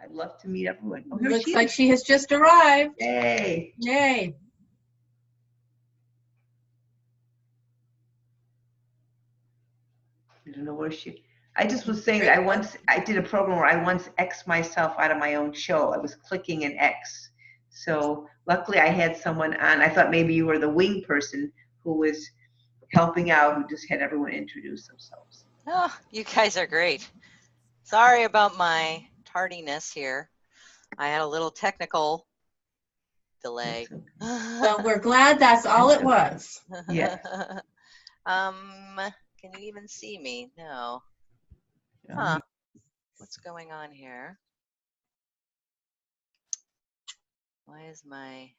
I'd love to meet everyone. Oh, here Looks like she has just arrived. Yay. Yay. I don't know where I just was saying that I did a program where I once X'd myself out of my own show. I was clicking an X. So luckily I had someone on. I thought maybe you were the wing person who was helping out, who just had everyone introduce themselves. Oh, you guys are great. Sorry about my tardiness here. I had a little technical delay. Well, we're glad that's all it was. Yeah. Can you even see me? No. Huh. What's going on here? Why is my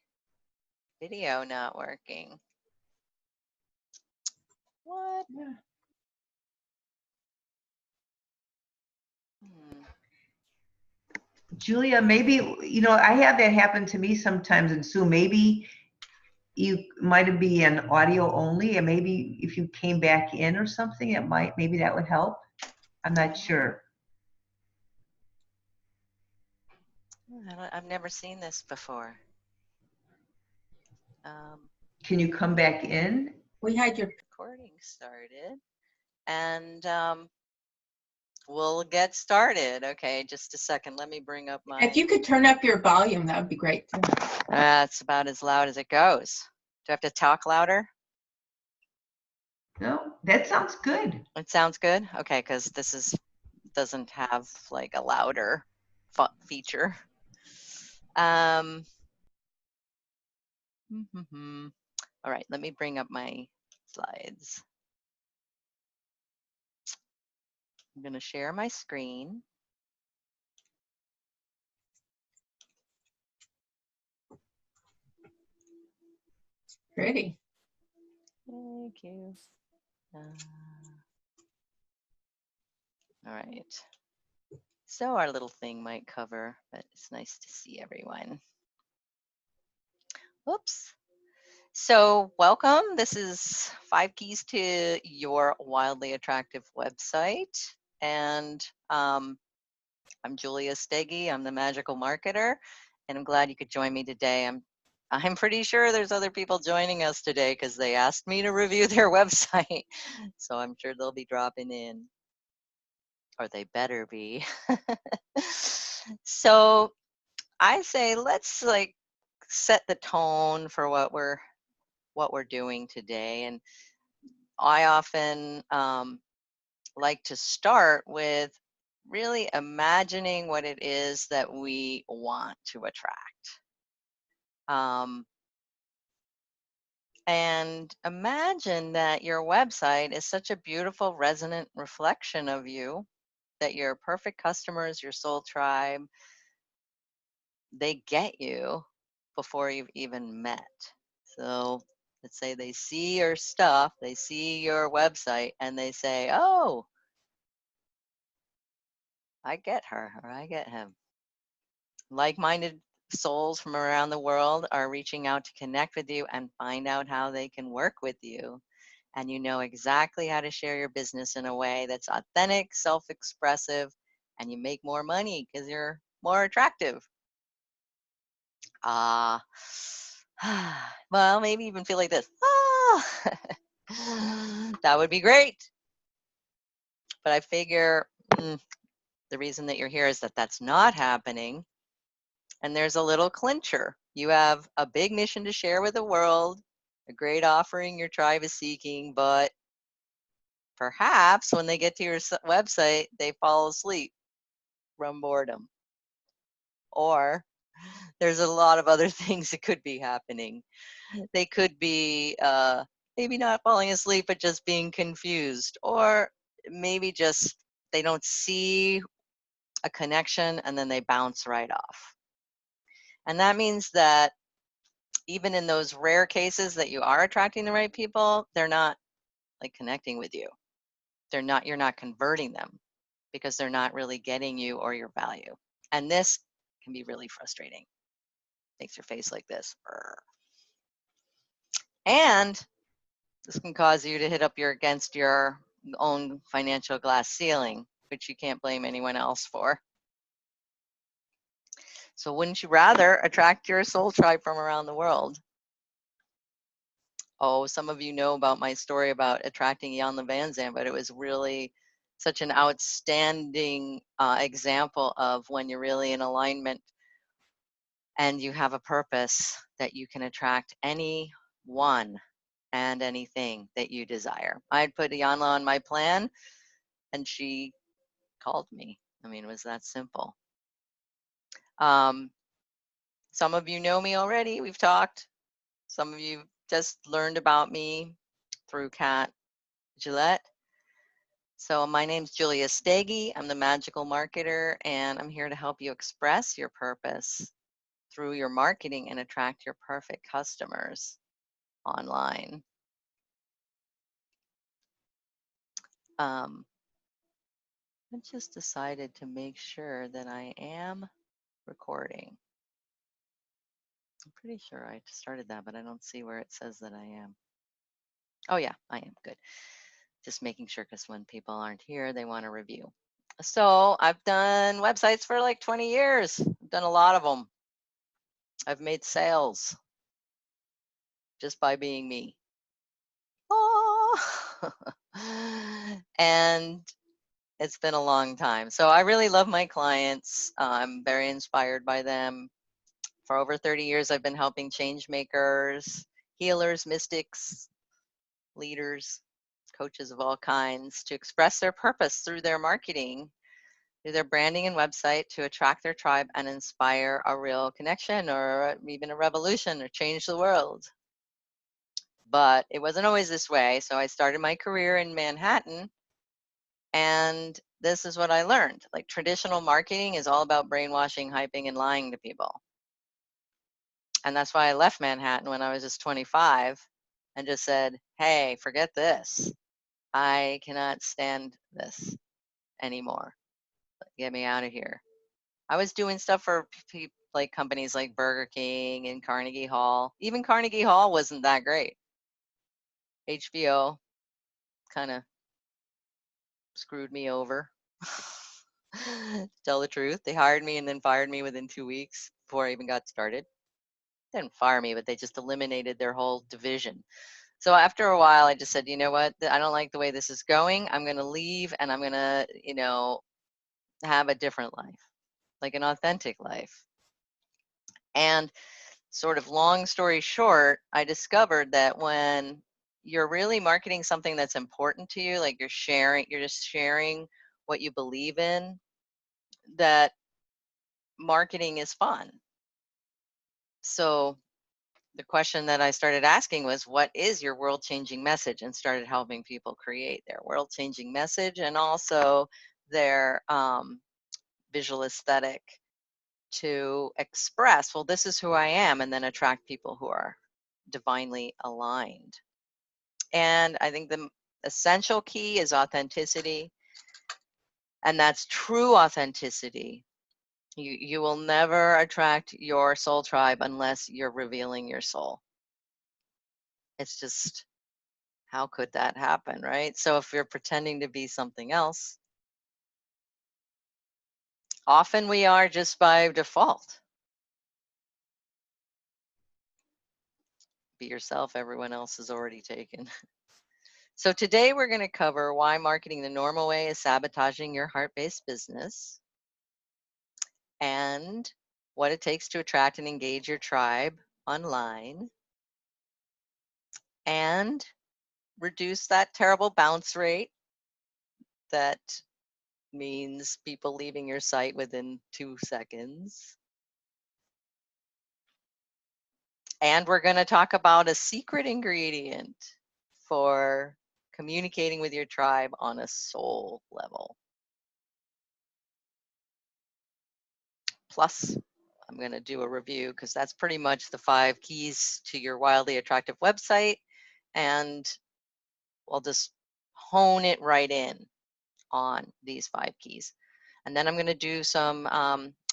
video not working? What? Yeah. Julia, maybe, you know, I have that happen to me sometimes, and Sue, maybe you might be an audio only, and maybe if you came back in or something, maybe that would help. I'm not sure. I've never seen this before. Can you come back in? We had your recording started, and we'll get started. Okay, just a second. Let me bring up my. If you could turn up your volume, that would be great too. That's about as loud as it goes. Do I have to talk louder? No, that sounds good. It sounds good. Okay, because this doesn't have like a louder feature. All right, let me bring up my slides. I'm going to share my screen. Pretty. Thank you. All right. So our little thing might cover, but it's nice to see everyone. Oops. So welcome. This is 5 Keys to Your Wildly Attractive Website. And I'm Julia Steggy. I'm the Magical Marketer. And I'm glad you could join me today. I'm pretty sure there's other people joining us today because they asked me to review their website. So I'm sure they'll be dropping in. Or they better be. So I say let's like set the tone for what we're doing today. And I often like to start with really imagining what it is that we want to attract. And imagine that your website is such a beautiful, resonant reflection of you, that your perfect customers, your soul tribe, they get you before you've even met. So let's say they see your stuff, they see your website, and they say, oh, I get her or I get him. Like-minded souls from around the world are reaching out to connect with you and find out how they can work with you. And you know exactly how to share your business in a way that's authentic, self-expressive, and you make more money because you're more attractive. Well, maybe even feel like this. That would be great. But I figure the reason that you're here is that that's not happening. And there's a little clincher. You have a big mission to share with the world, a great offering your tribe is seeking, but perhaps when they get to your website, they fall asleep from boredom. Or there's a lot of other things that could be happening. They could be maybe not falling asleep, but just being confused. Or maybe just they don't see a connection and then they bounce right off. And that means that even in those rare cases that you are attracting the right people, they're not like connecting with you. You're not converting them because they're not really getting you or your value. And this can be really frustrating. Makes your face like this. And this can cause you to hit up against your own financial glass ceiling, which you can't blame anyone else for. So wouldn't you rather attract your soul tribe from around the world? Oh, some of you know about my story about attracting Jan the Van Zandt, but it was really such an outstanding example of when you're really in alignment and you have a purpose, that you can attract anyone and anything that you desire. I'd put Janla on my plan and she called me. I mean, it was that simple. Some of you know me already. We've talked. Some of you just learned about me through Kat Gillette. So my name's Julia Stege. I'm the magical marketer, and I'm here to help you express your purpose through your marketing and attract your perfect customers online. I just decided to make sure that I am recording. I'm pretty sure I started that, but I don't see where it says that I am. Oh yeah, I am. Good. Just making sure, because when people aren't here, they want to review. So I've done websites for like 20 years. I've done a lot of them. I've made sales just by being me. Oh. And it's been a long time. So I really love my clients. I'm very inspired by them. For over 30 years, I've been helping change makers, healers, mystics, leaders, coaches of all kinds to express their purpose through their marketing, through their branding and website, to attract their tribe and inspire a real connection or even a revolution or change the world. But it wasn't always this way. So I started my career in Manhattan, and this is what I learned. Like, traditional marketing is all about brainwashing, hyping, and lying to people. And that's why I left Manhattan when I was just 25 and just said, hey, forget this. I cannot stand this anymore. Get me out of here. I was doing stuff for like companies like Burger King and Carnegie Hall. Even Carnegie Hall wasn't that great. HBO kind of screwed me over. To tell the truth, they hired me and then fired me within 2 weeks before I even got started. They didn't fire me, but they just eliminated their whole division. So after a while, I just said, you know what? I don't like the way this is going. I'm going to leave, and I'm going to, have a different life, like an authentic life. And sort of long story short, I discovered that when you're really marketing something that's important to you, like you're just sharing what you believe in, that marketing is fun. So the question that I started asking was, what is your world-changing message? And started helping people create their world-changing message and also their visual aesthetic to express, well, this is who I am, and then attract people who are divinely aligned. And I think the essential key is authenticity, and that's true authenticity. You will never attract your soul tribe unless you're revealing your soul. It's just, how could that happen, right? So if you're pretending to be something else, often we are just by default. Be yourself, everyone else is already taken. So today we're going to cover why marketing the normal way is sabotaging your heart-based business, and what it takes to attract and engage your tribe online, and reduce that terrible bounce rate that means people leaving your site within 2 seconds. And we're going to talk about a secret ingredient for communicating with your tribe on a soul level. Plus, I'm going to do a review, because that's pretty much the 5 keys to your wildly attractive website. And I'll just hone it right in on these 5 keys. And then I'm going to do some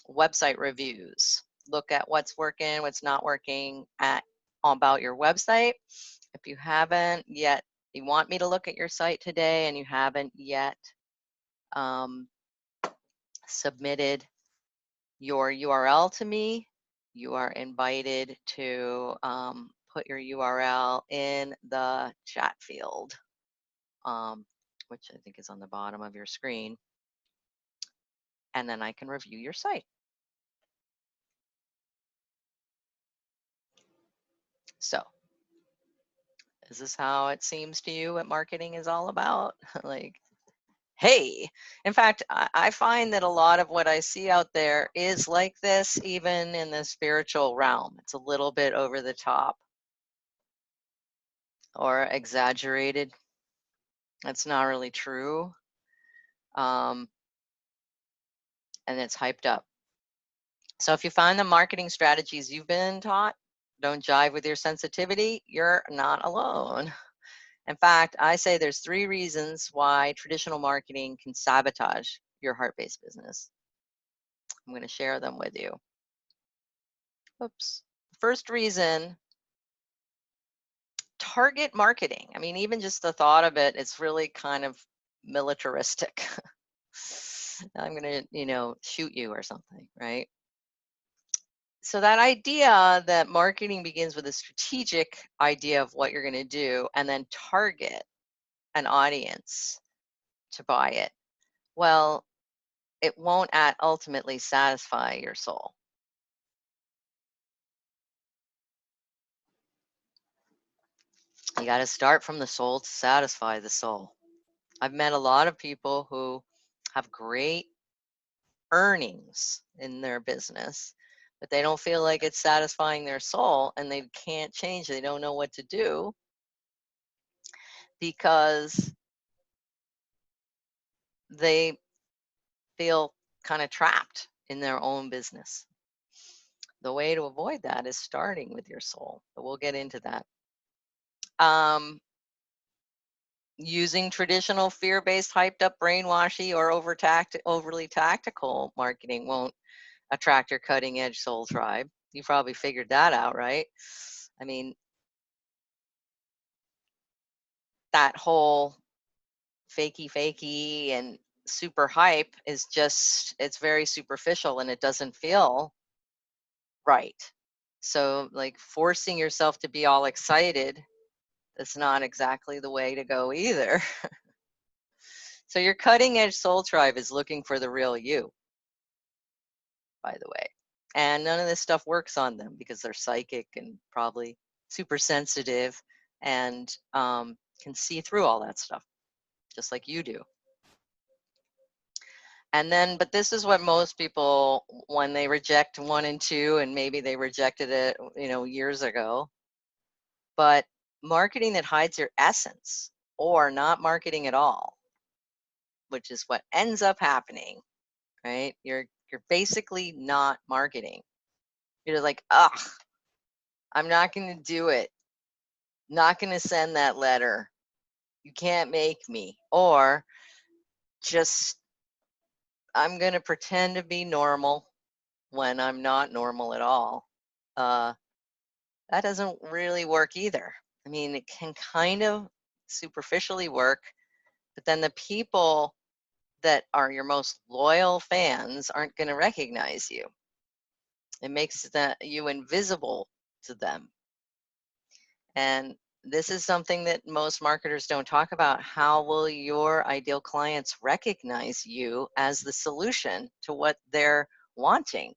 website reviews. Look at what's working, what's not working about your website. If you haven't yet, you want me to look at your site today and you haven't yet submitted your URL to me, you are invited to put your URL in the chat field, which I think is on the bottom of your screen, and then I can review your site. So, is this how it seems to you what marketing is all about? Like, hey, in fact, I find that a lot of what I see out there is like this, even in the spiritual realm. It's a little bit over the top or exaggerated. That's not really true. And it's hyped up. So if you find the marketing strategies you've been taught don't jive with your sensitivity, you're not alone. In fact, I say there's 3 reasons why traditional marketing can sabotage your heart-based business. I'm going to share them with you. Oops. First reason, target marketing. I mean, even just the thought of it, it's really kind of militaristic. I'm going to, shoot you or something, right? So that idea that marketing begins with a strategic idea of what you're going to do and then target an audience to buy it. Well, it won't ultimately satisfy your soul. You got to start from the soul to satisfy the soul. I've met a lot of people who have great earnings in their business, but they don't feel like it's satisfying their soul and they can't change. They don't know what to do because they feel kind of trapped in their own business. The way to avoid that is starting with your soul, but we'll get into that. Using traditional fear-based, hyped-up, brainwashy, or overly tactical marketing won't attract your cutting-edge soul tribe. You probably figured that out, right? I mean, that whole fakey and super hype is just, it's very superficial and it doesn't feel right. So like forcing yourself to be all excited, that's not exactly the way to go either. So your cutting edge soul tribe is looking for the real you, by the way. And none of this stuff works on them because they're psychic and probably super sensitive and can see through all that stuff, just like you do. And then, but this is what most people, when they reject 1 and 2, and maybe they rejected it, years ago, but marketing that hides your essence or not marketing at all, which is what ends up happening, right? You're basically not marketing. You're like, ugh, I'm not going to do it. Not going to send that letter. You can't make me. Or just, I'm going to pretend to be normal when I'm not normal at all. That doesn't really work either. I mean, it can kind of superficially work, but then the people that are your most loyal fans aren't going to recognize you. It makes you invisible to them. And this is something that most marketers don't talk about. How will your ideal clients recognize you as the solution to what they're wanting?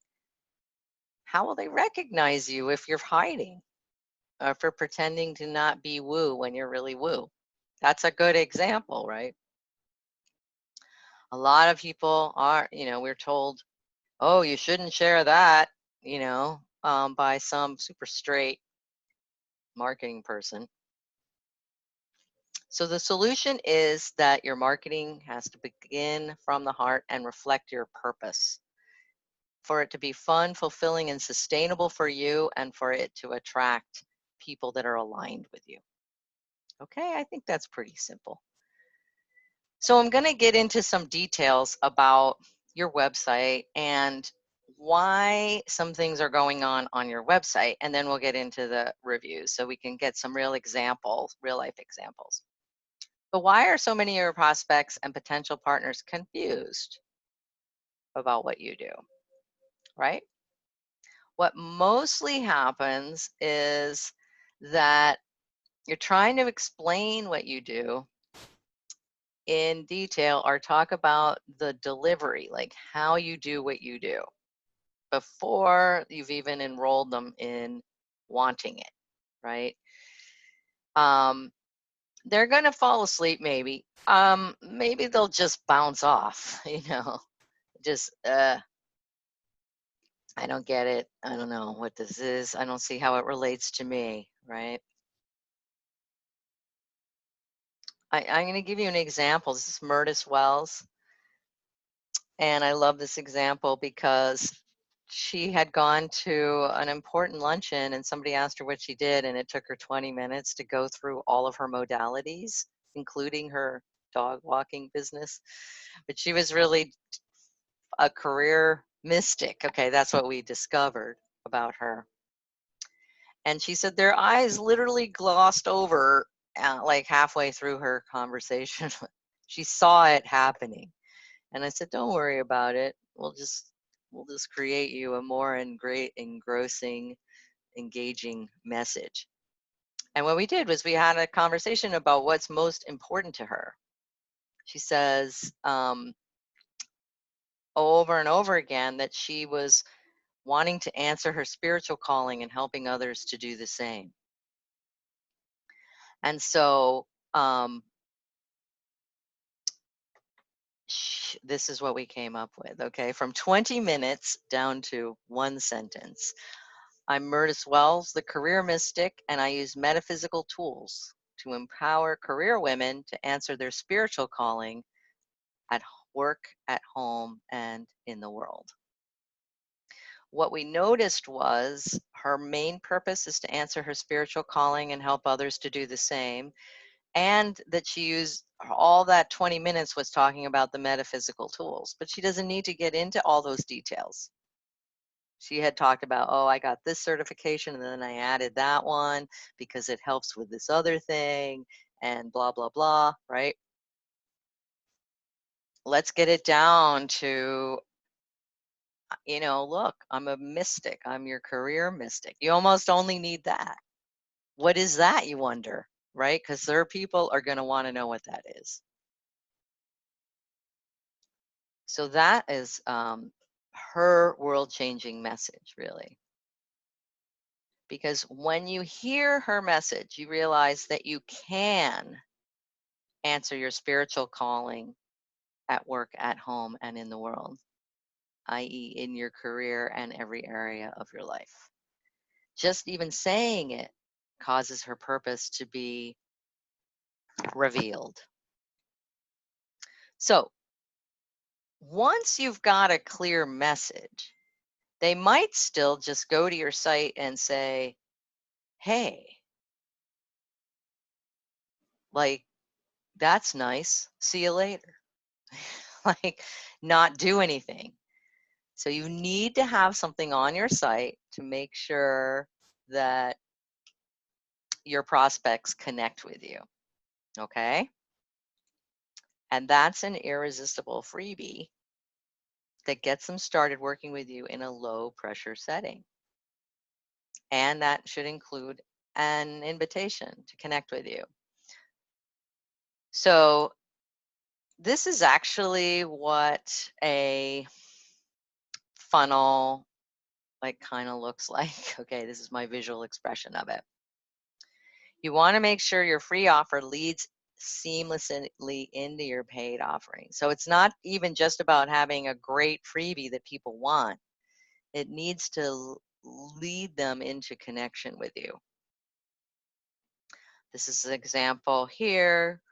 How will they recognize you if you're hiding? Or if you're pretending to not be woo when you're really woo? That's a good example, right? A lot of people are, we're told, oh, you shouldn't share that, by some super straight marketing person. So the solution is that your marketing has to begin from the heart and reflect your purpose, for it to be fun, fulfilling, and sustainable for you, and for it to attract people that are aligned with you. Okay, I think that's pretty simple. So I'm going to get into some details about your website and why some things are going on your website, and then we'll get into the reviews so we can get some real examples, real life examples. But why are so many of your prospects and potential partners confused about what you do? right? What mostly happens is that you're trying to explain what you do in detail or talk about the delivery, like how you do what you do, before you've even enrolled them in wanting it, right? They're going to fall asleep maybe. Maybe they'll just bounce off, just, I don't get it. I don't know what this is. I don't see how it relates to me, right? I'm going to give you an example. This is Murtis Wells. And I love this example because she had gone to an important luncheon and somebody asked her what she did, and it took her 20 minutes to go through all of her modalities, including her dog walking business. But she was really a career mystic. Okay, that's what we discovered about her. And she said their eyes literally glossed over like halfway through her conversation. She saw it happening. And I said, don't worry about it. We'll just create you a more engrossing, engaging message. And what we did was we had a conversation about what's most important to her. She says over and over again that she was wanting to answer her spiritual calling and helping others to do the same. And so this is what we came up with, okay? From 20 minutes down to one sentence. I'm Murtis Wells, the career mystic, and I use metaphysical tools to empower career women to answer their spiritual calling at work, at home, and in the world. What we noticed was her main purpose is to answer her spiritual calling and help others to do the same, and that she used all that 20 minutes was talking about the metaphysical tools, but she doesn't need to get into all those details. She had talked about, oh, I got this certification and then I added that one because it helps with this other thing and blah, blah, blah, right? Let's get it down to, look, I'm a mystic. I'm your career mystic. You almost only need that. What is that, you wonder, right? Because their people are going to want to know what that is. So that is her world-changing message, really. Because when you hear her message, you realize that you can answer your spiritual calling at work, at home, and in the world, i.e. in your career and every area of your life. Just even saying it causes her purpose to be revealed. So once you've got a clear message, they might still just go to your site and say, hey, like, that's nice. See you later. Like, not do anything. So you need to have something on your site to make sure that your prospects connect with you. Okay? And that's an irresistible freebie that gets them started working with you in a low pressure setting. And that should include an invitation to connect with you. So this is actually what a funnel kind of looks like. Okay, this is my visual expression of it. You want to make sure your free offer leads seamlessly into your paid offering. So it's not even just about having a great freebie that people want. It needs to lead them into connection with you. This is an example here.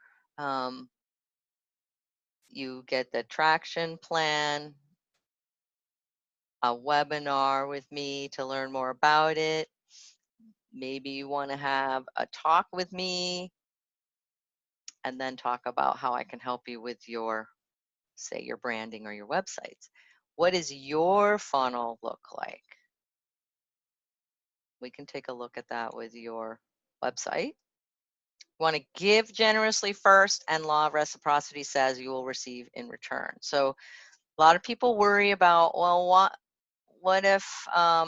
You get the traction plan, a webinar with me to learn more about it. Maybe you want to have a talk with me and then talk about how I can help you with your, say, your branding or your websites. What does your funnel look like? We can take a look at that with your website. You want to give generously first, and law of reciprocity says you will receive in return. So a lot of people worry about, well, what if, I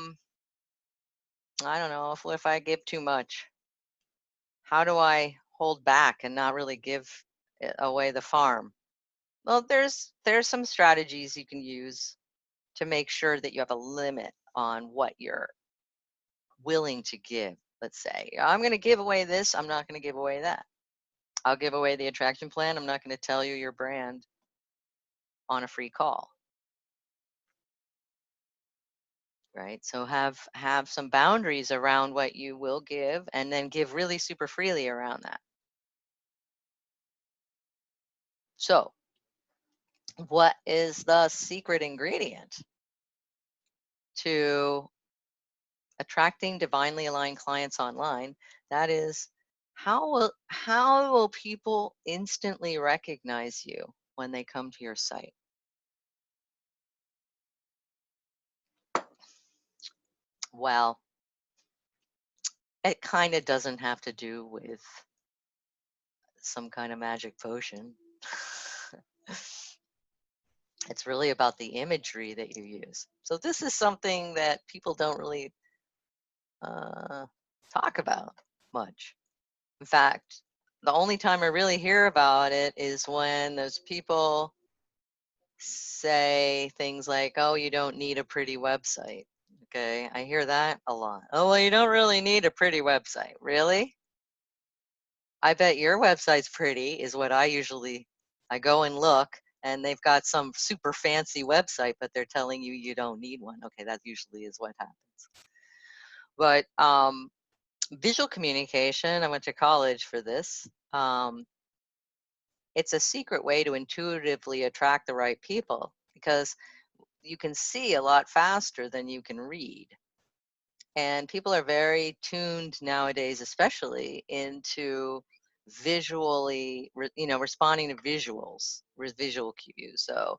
don't know, what if I give too much? How do I hold back and not really give away the farm? Well, there's some strategies you can use to make sure that you have a limit on what you're willing to give. Let's say I'm going to give away this, I'm not going to give away that. I'll give away the attraction plan, I'm not going to tell you your brand on a free call. Right? So have some boundaries around what you will give, and then give really super freely around that. So, what is the secret ingredient to attracting divinely aligned clients online? That is, how will people instantly recognize you when they come to your site? Well, it kind of doesn't have to do with some kind of magic potion. It's really about the imagery that you use. So this is something that people don't really talk about much. In fact, the only time I really hear about it is when those people say things like, oh, you don't need a pretty website. Okay, I hear that a lot. Oh, well, you don't really need a pretty website. Really? I bet your website's pretty is what I go and look, and they've got some super fancy website, but they're telling you you don't need one. Okay, that usually is what happens. But visual communication, I went to college for this. It's a secret way to intuitively attract the right people, because you can see a lot faster than you can read. And people are very tuned nowadays, especially into visually, responding to visuals, with visual cues. So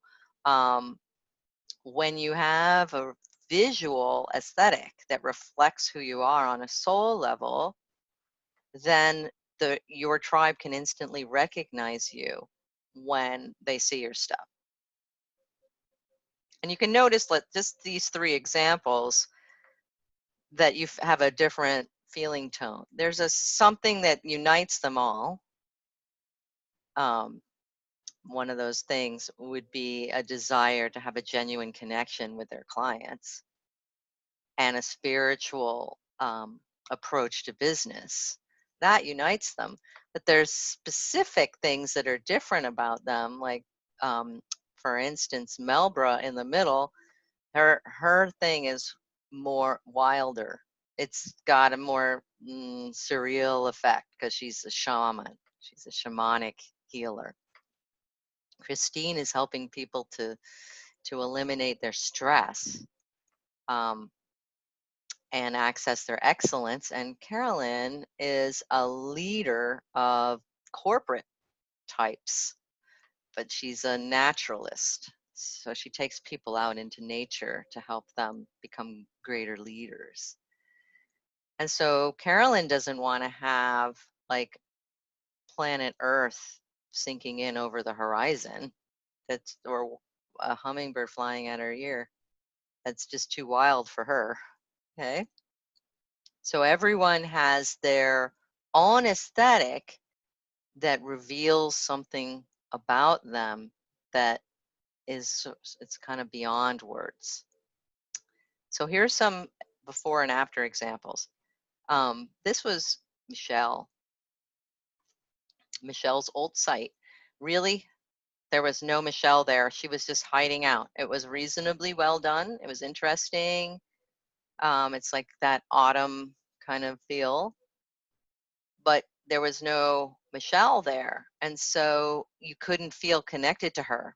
when you have a visual aesthetic that reflects who you are on a soul level, then your tribe can instantly recognize you when they see your stuff. And you can notice that just these 3 examples that you have a different feeling tone. There's something that unites them all. One of those things would be a desire to have a genuine connection with their clients, and a spiritual approach to business. That unites them. But there's specific things that are different about them, like, for instance, Melbra in the middle, her thing is more wilder. It's got a more surreal effect because she's a shaman. She's a shamanic healer. Christine is helping people to eliminate their stress and access their excellence. And Carolyn is a leader of corporate types, but she's a naturalist. So she takes people out into nature to help them become greater leaders. And so Carolyn doesn't want to have like planet Earth sinking in over the horizon, or a hummingbird flying at her ear. That's just too wild for her. Okay. So everyone has their own aesthetic that reveals something about them that it's kind of beyond words. So here's some before and after examples. This was Michelle's old site. Really, there was no Michelle there. She was just hiding out. It was reasonably well done. It was interesting. It's like that autumn kind of feel, but there was no Michelle there. And so you couldn't feel connected to her.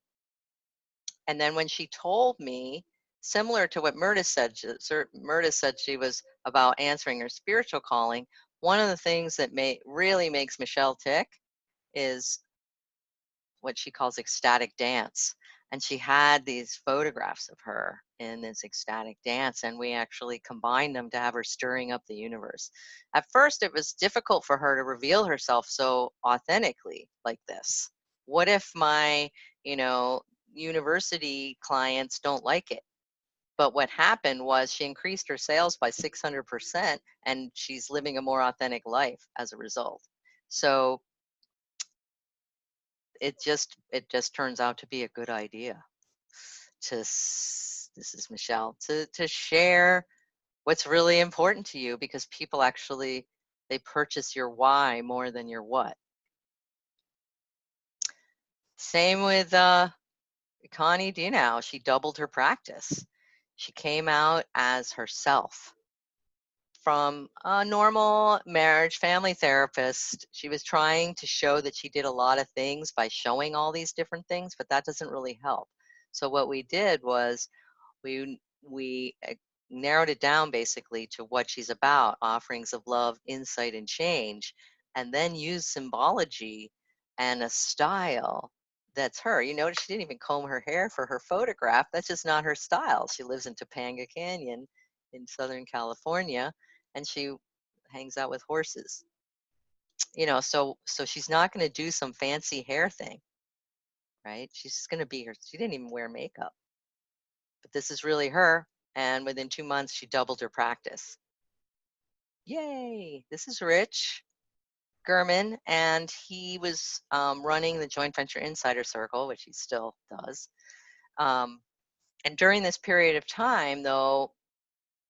And then when she told me, similar to what Murda said she was about answering her spiritual calling, one of the things that really makes Michelle tick is what she calls ecstatic dance. And she had these photographs of her in this ecstatic dance, and we actually combined them to have her stirring up the universe. At first, it was difficult for her to reveal herself so authentically like this. What if my, university clients don't like it? But what happened was she increased her sales by 600%, and she's living a more authentic life as a result. So it just turns out to be a good idea to, this is Michelle, to share what's really important to you, because people actually, they purchase your why more than your what. Same with Connie Dunau. She doubled her practice. She came out as herself. From a normal marriage family therapist, she was trying to show that she did a lot of things by showing all these different things, but that doesn't really help. So what we did was we narrowed it down basically to what she's about: offerings of love, insight, and change, and then used symbology and a style that's her. You notice she didn't even comb her hair for her photograph. That's just not her style. She lives in Topanga Canyon in Southern California, and she hangs out with horses. You know, so she's not going to do some fancy hair thing, right? She's just going to be her. She didn't even wear makeup. But this is really her, and within 2 months, she doubled her practice. Yay! This is Rich Gurman, and he was running the Joint Venture Insider Circle, which he still does. And during this period of time, though,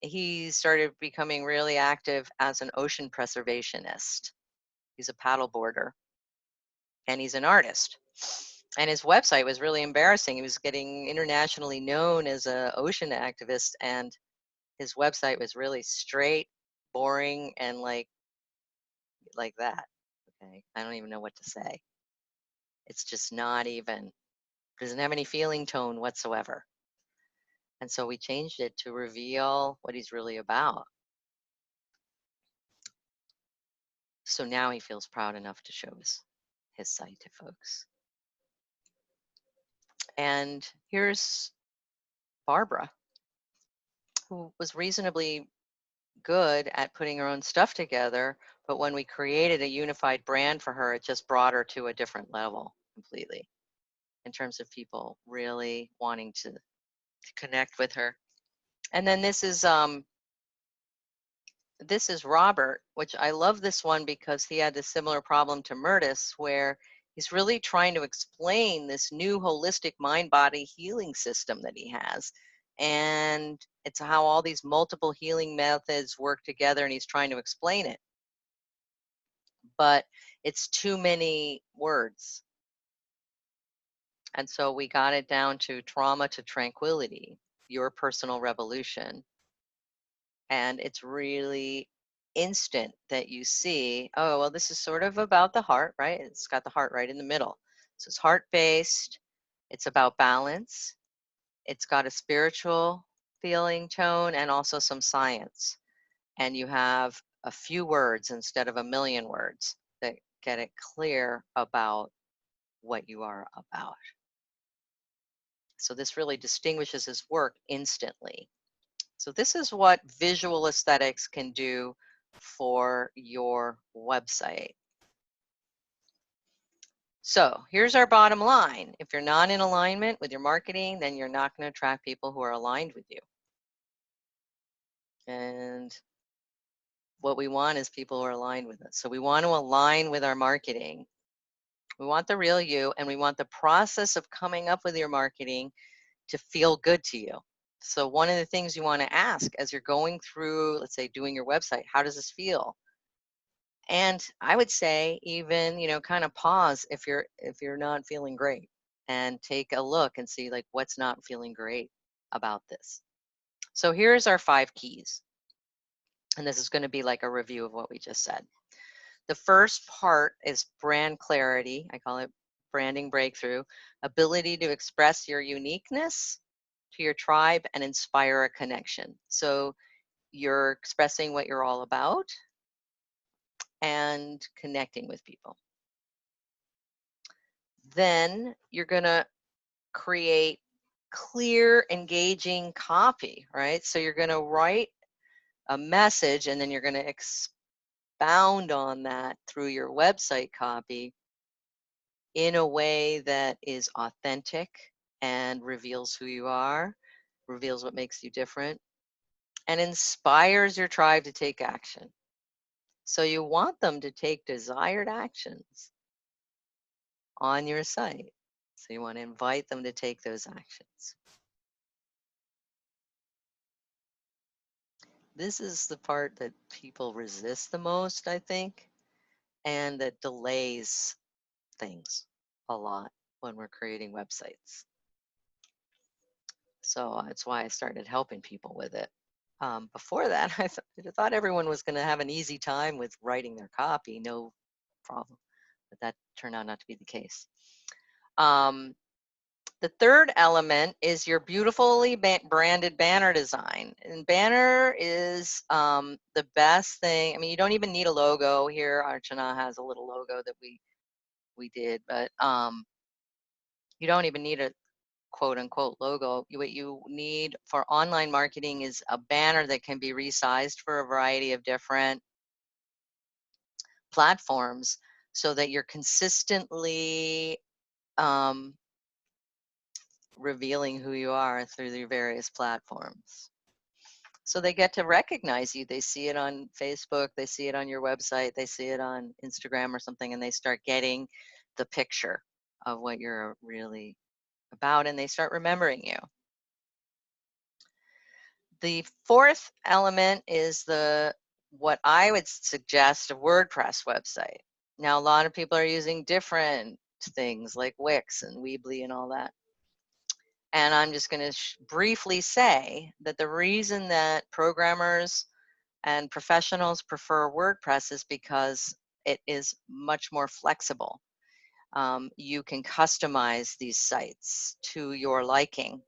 he started becoming really active as an ocean preservationist. He's a paddleboarder, and he's an artist. And his website was really embarrassing. He was getting internationally known as an ocean activist, and his website was really straight, boring, and like that. Okay, I don't even know what to say. It's just not even, doesn't have any feeling tone whatsoever. And so we changed it to reveal what he's really about. So now he feels proud enough to show his site to folks. And here's Barbara, who was reasonably good at putting her own stuff together, but when we created a unified brand for her, it just brought her to a different level completely in terms of people really wanting to connect with her. And then this is Robert, which I love this one because he had a similar problem to Murtis, where he's really trying to explain this new holistic mind-body healing system that he has. And it's how all these multiple healing methods work together, and he's trying to explain it. But it's too many words. And so we got it down to trauma to tranquility, your personal revolution. And it's really instant that you see, oh, well, this is sort of about the heart, right? It's got the heart right in the middle. So it's heart-based. It's about balance. It's got a spiritual feeling tone and also some science. And you have a few words instead of a million words that get it clear about what you are about. So this really distinguishes his work instantly. So this is what visual aesthetics can do for your website. So here's our bottom line. If you're not in alignment with your marketing, then you're not going to attract people who are aligned with you. And what we want is people who are aligned with us. So we want to align with our marketing. We want the real you, and we want the process of coming up with your marketing to feel good to you. So one of the things you want to ask as you're going through, let's say, doing your website, how does this feel? And I would say even, you know, kind of pause if you're not feeling great, and take a look and see like what's not feeling great about this. So here's our 5 keys. And this is going to be like a review of what we just said. The first part is brand clarity. I call it branding breakthrough. Ability to express your uniqueness to your tribe and inspire a connection. So you're expressing what you're all about and connecting with people. Then you're going to create clear, engaging copy, right? So you're going to write a message, and then you're going to expound on that through your website copy in a way that is authentic and reveals who you are reveals what makes you different, and inspires your tribe to take action. So you want them to take desired actions on your site. So you want to invite them to take those actions. This is the part that people resist the most, I think, and that delays things a lot when we're creating websites. So that's why I started helping people with it. Before that, I thought everyone was going to have an easy time with writing their copy, no problem. But that turned out not to be the case. The third element is your beautifully branded banner design. And banner is the best thing. I mean, you don't even need a logo here. Archana has a little logo that we did, but you don't even need a quote unquote logo. What you need for online marketing is a banner that can be resized for a variety of different platforms so that you're consistently revealing who you are through your various platforms. So they get to recognize you. They see it on Facebook, they see it on your website, they see it on Instagram or something, and they start getting the picture of what you're really about, and they start remembering you. The fourth element is what I would suggest a WordPress website. Now, a lot of people are using different things like Wix and Weebly and all that. And I'm just going to briefly say that the reason that programmers and professionals prefer WordPress is because it is much more flexible. You can customize these sites to your liking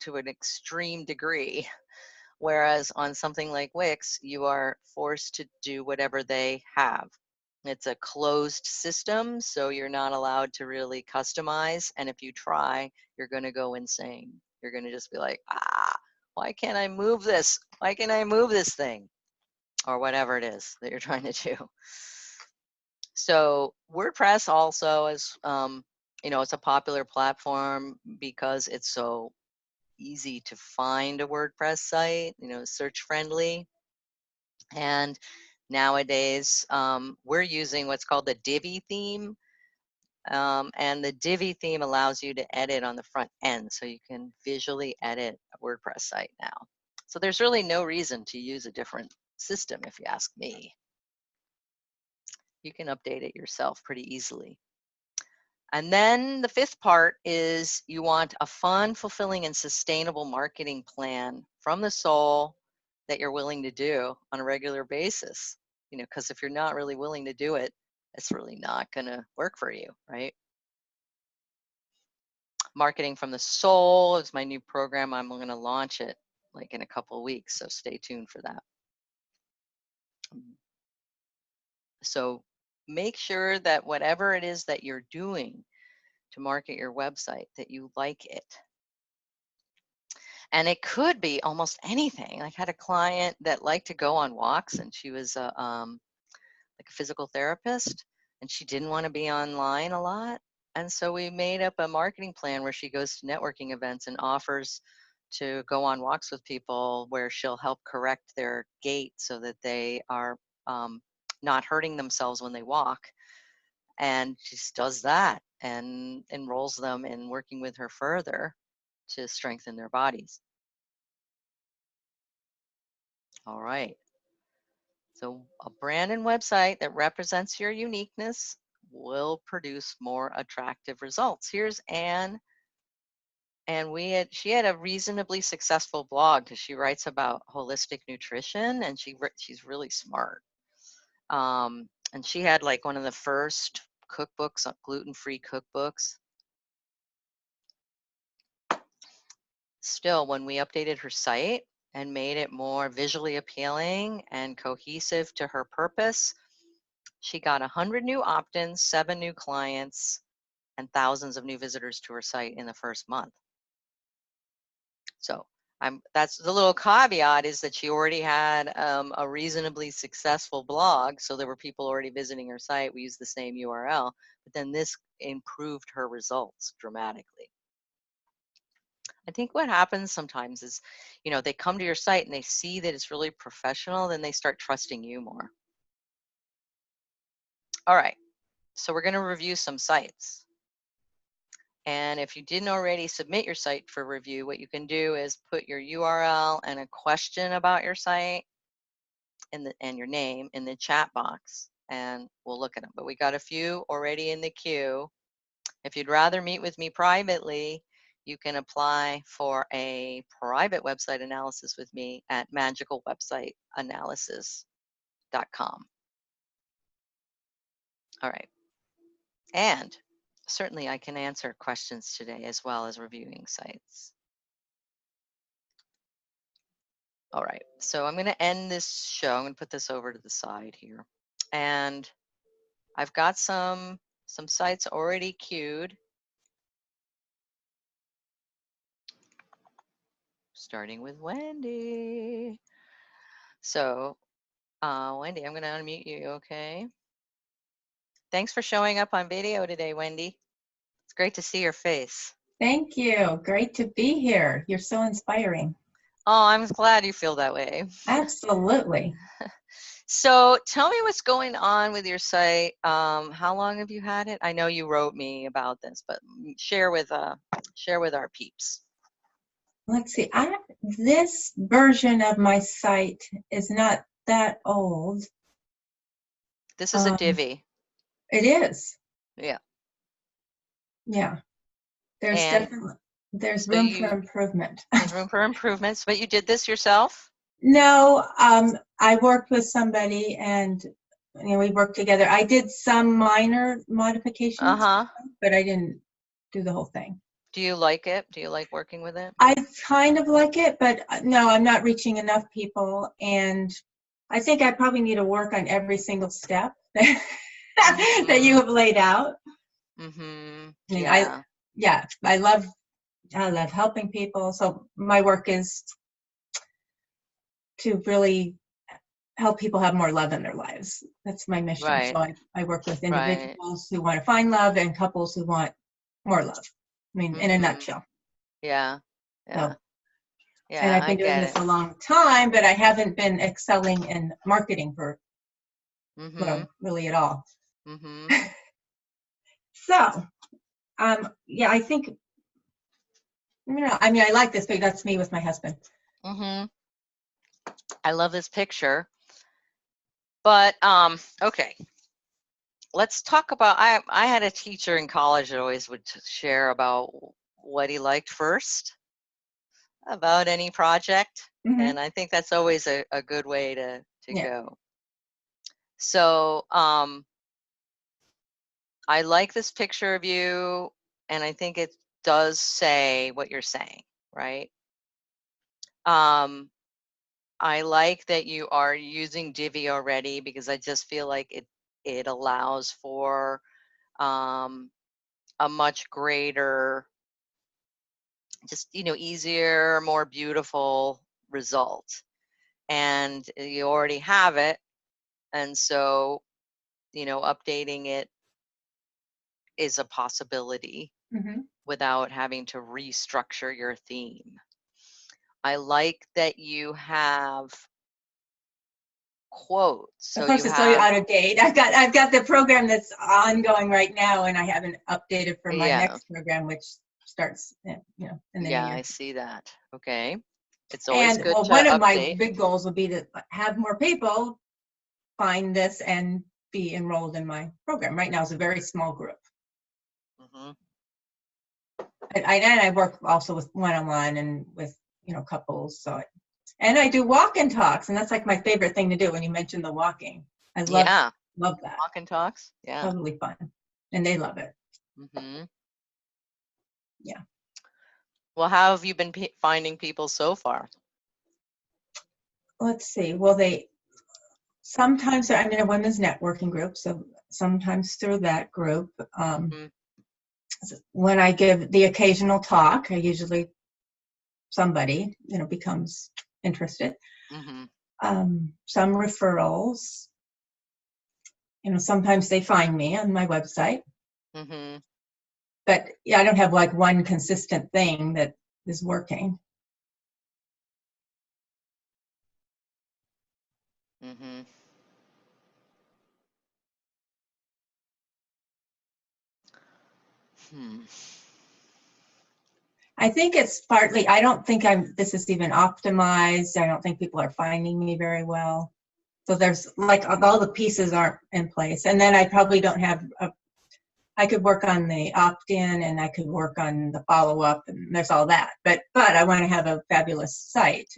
to an extreme degree. Whereas on something like Wix, you are forced to do whatever they have. It's a closed system, so you're not allowed to really customize. And if you try, you're going to go insane. You're going to just be like, why can't I move this? Why can't I move this thing? Or whatever it is that you're trying to do. So WordPress also is, it's a popular platform because it's so easy to find a WordPress site, search friendly. And nowadays, we're using what's called the Divi theme. And the Divi theme allows you to edit on the front end. So you can visually edit a WordPress site now. So there's really no reason to use a different system, if you ask me. You can update it yourself pretty easily. And then the fifth part is you want a fun, fulfilling, and sustainable marketing plan from the soul that you're willing to do on a regular basis. Because if you're not really willing to do it, it's really not going to work for you, right? Marketing from the Soul is my new program. I'm going to launch it like in a couple of weeks, so stay tuned for that. So make sure that whatever it is that you're doing to market your website, that you like it. And it could be almost anything. I had a client that liked to go on walks, and she was like a physical therapist, and she didn't want to be online a lot. And so we made up a marketing plan where she goes to networking events and offers to go on walks with people where she'll help correct their gait so that they are not hurting themselves when they walk. And she just does that and enrolls them in working with her further to strengthen their bodies. All right. So a brand and website that represents your uniqueness will produce more attractive results. Here's Anne. And she had a reasonably successful blog because she writes about holistic nutrition, and she's really smart. And she had like one of the first cookbooks, gluten-free cookbooks. Still, when we updated her site and made it more visually appealing and cohesive to her purpose, she got 100 new opt-ins, 7 new clients, and thousands of new visitors to her site in the first month. So that's the little caveat, is that she already had a reasonably successful blog. So there were people already visiting her site. We used the same URL, but then this improved her results dramatically. I think what happens sometimes is, they come to your site and they see that it's really professional, then they start trusting you more. All right, so we're going to review some sites. And if you didn't already submit your site for review, what you can do is put your URL and a question about your site and your name in the chat box, and we'll look at them. But we got a few already in the queue. If you'd rather meet with me privately, you can apply for a private website analysis with me at magicalwebsiteanalysis.com. All right. And certainly I can answer questions today as well as reviewing sites. All right, so I'm going to end this show. I'm going to put this over to the side here. And I've got some sites already queued. Starting with Wendy. So, Wendy, I'm going to unmute you, okay? Thanks for showing up on video today, Wendy. It's great to see your face. Thank you. Great to be here. You're so inspiring. Oh, I'm glad you feel that way. Absolutely. So tell me what's going on with your site. How long have you had it? I know you wrote me about this, but share with our peeps. Let's see. This version of my site is not that old. This is a divvy. It is. Yeah. Yeah. There's room for improvement. There's room for improvements, but you did this yourself? No, I worked with somebody and we worked together. I did some minor modifications, but I didn't do the whole thing. Do you like it? Do you like working with it? I kind of like it, but no, I'm not reaching enough people, and I think I probably need to work on every single step that you have laid out. Mm-hmm. I love helping people. So my work is to really help people have more love in their lives. That's my mission. Right. So I work with individuals who want to find love and couples who want more love. I mean, in a nutshell. Yeah. Yeah. So, yeah. And I've been doing this a long time, but I haven't been excelling in marketing for really at all. So, yeah, I think, I like this picture. That's me with my husband. I love this picture. But, okay. Let's talk about, I had a teacher in college that always would share about what he liked first about any project. And I think that's always a good way to go. So, I like this picture of you, and I think it does say what you're saying, right? I like that you are using Divi already, because I just feel like it allows for a much greater, just, easier, more beautiful result. And you already have it. And so, updating it is a possibility without having to restructure your theme. I like that you have quotes. So of course, it's so out of date. I've got the program that's ongoing right now, and I haven't updated for my next program, which starts, in the new year. I see that. Okay, it's always good to one update. of my big goals will be to have more people find this and be enrolled in my program. Right now, it's a very small group. And I work also with one-on-one and with couples. So, and I do walk and talks, and that's like my favorite thing to do. When you mentioned the walking, I love that. Walk and talks, totally fun, and they love it. Yeah. Well, how have you been finding people so far? Let's see. Well, sometimes I'm in a women's networking group, so sometimes through that group. When I give the occasional talk, I usually somebody becomes interested. Some referrals. Sometimes they find me on my website. But yeah, I don't have like one consistent thing that is working. Mm-hmm. I think it's partly, I don't think this is even optimized. I don't think people are finding me very well. So there's like all the pieces aren't in place. And then I probably don't have I could work on the opt-in and I could work on the follow-up and there's all that. But I want to have a fabulous site.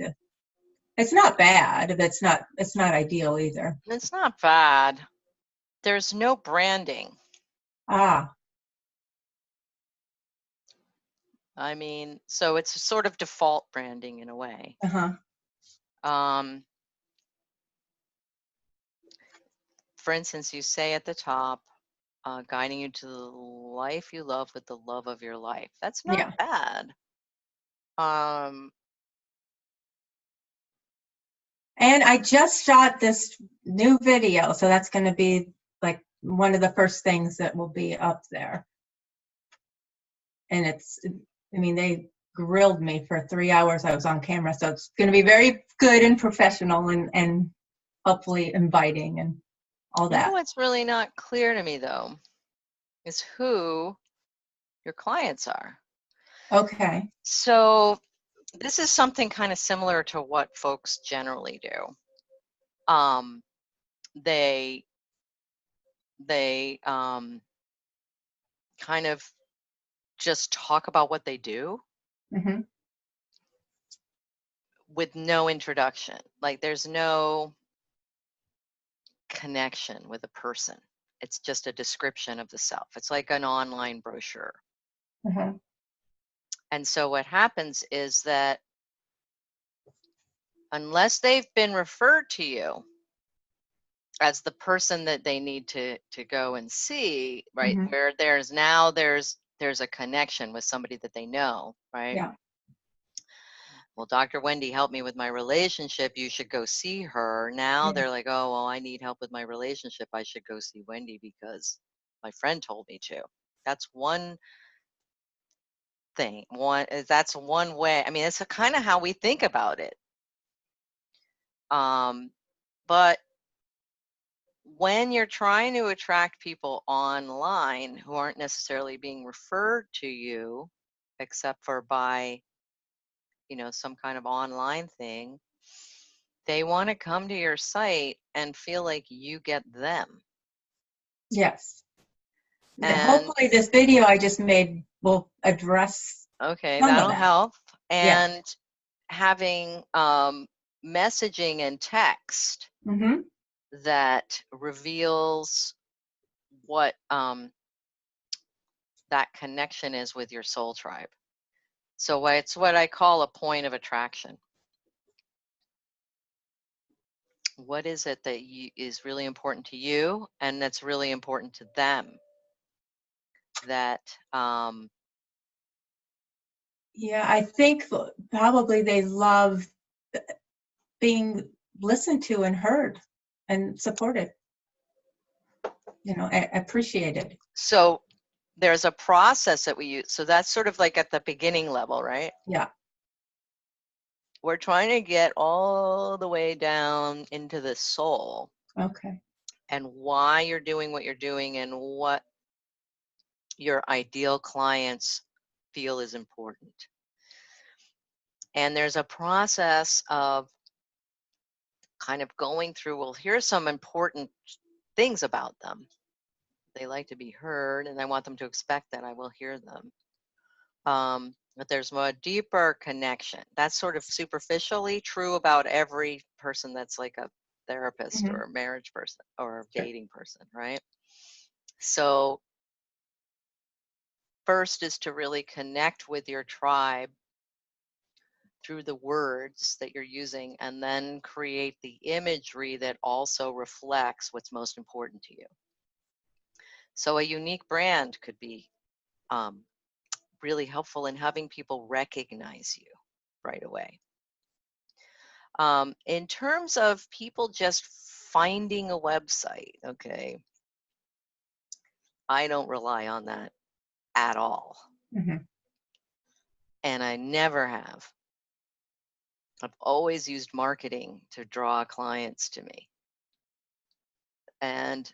It's not bad, but it's not ideal either. It's not bad. There's no branding. Ah. I mean, so it's sort of default branding in a way. Uh-huh. For instance, you say at the top, guiding you to the life you love with the love of your life. That's not bad. And I just shot this new video, so that's going to be like one of the first things that will be up there. And I mean, they grilled me for 3 hours. I was on camera, so it's going to be very good and professional and hopefully inviting and all that. You know what's really not clear to me, though, is who your clients are. Okay. So this is something kind of similar to what folks generally do. They kind of just talk about what they do with no introduction. Like there's no connection with a person. It's just a description of the self. It's like an online brochure. And so what happens is that unless they've been referred to you as the person that they need to go and see, right, where there's a connection with somebody that they know, right? Yeah. Well, Dr. Wendy helped me with my relationship. You should go see her. Now they're like, oh, well, I need help with my relationship. I should go see Wendy because my friend told me to. That's one thing. That's one way. I mean, it's kind of how we think about it. But when you're trying to attract people online who aren't necessarily being referred to you, except for by, some kind of online thing, they want to come to your site and feel like you get them. Yes. And hopefully this video I just made will address that'll help. And having messaging and text that reveals what that connection is with your soul tribe. So it's what I call a point of attraction. What is it that is really important to you and that's really important to them? That I think probably they love being listened to and heard and supported, appreciated. So there's a process that we use. So that's sort of like at the beginning level, right? Yeah. We're trying to get all the way down into the soul. Okay. And why you're doing what you're doing and what your ideal clients feel is important. And there's a process of kind of going through, well, here's some important things about them. They like to be heard, and I want them to expect that I will hear them. But there's a deeper connection. That's sort of superficially true about every person that's like a therapist or a marriage person or a dating person, right? So first is to really connect with your tribe through the words that you're using, and then create the imagery that also reflects what's most important to you. So a unique brand could be really helpful in having people recognize you right away. In terms of people just finding a website, okay, I don't rely on that at all. And I never have. I've always used marketing to draw clients to me. And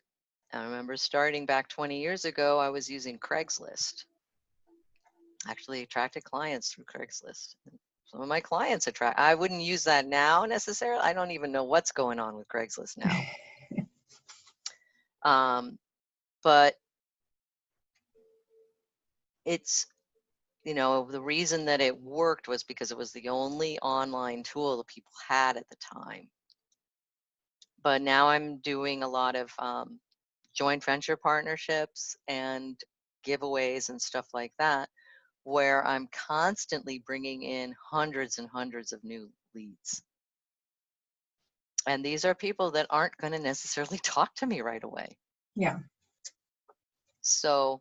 I remember starting back 20 years ago, I was using Craigslist. Actually attracted clients through Craigslist. Some of my clients I wouldn't use that now necessarily. I don't even know what's going on with Craigslist now. But it's, you know, the reason that it worked was because it was the only online tool that people had at the time. But now I'm doing a lot of joint venture partnerships and giveaways and stuff like that, where I'm constantly bringing in hundreds and hundreds of new leads. And these are people that aren't going to necessarily talk to me right away. Yeah. So,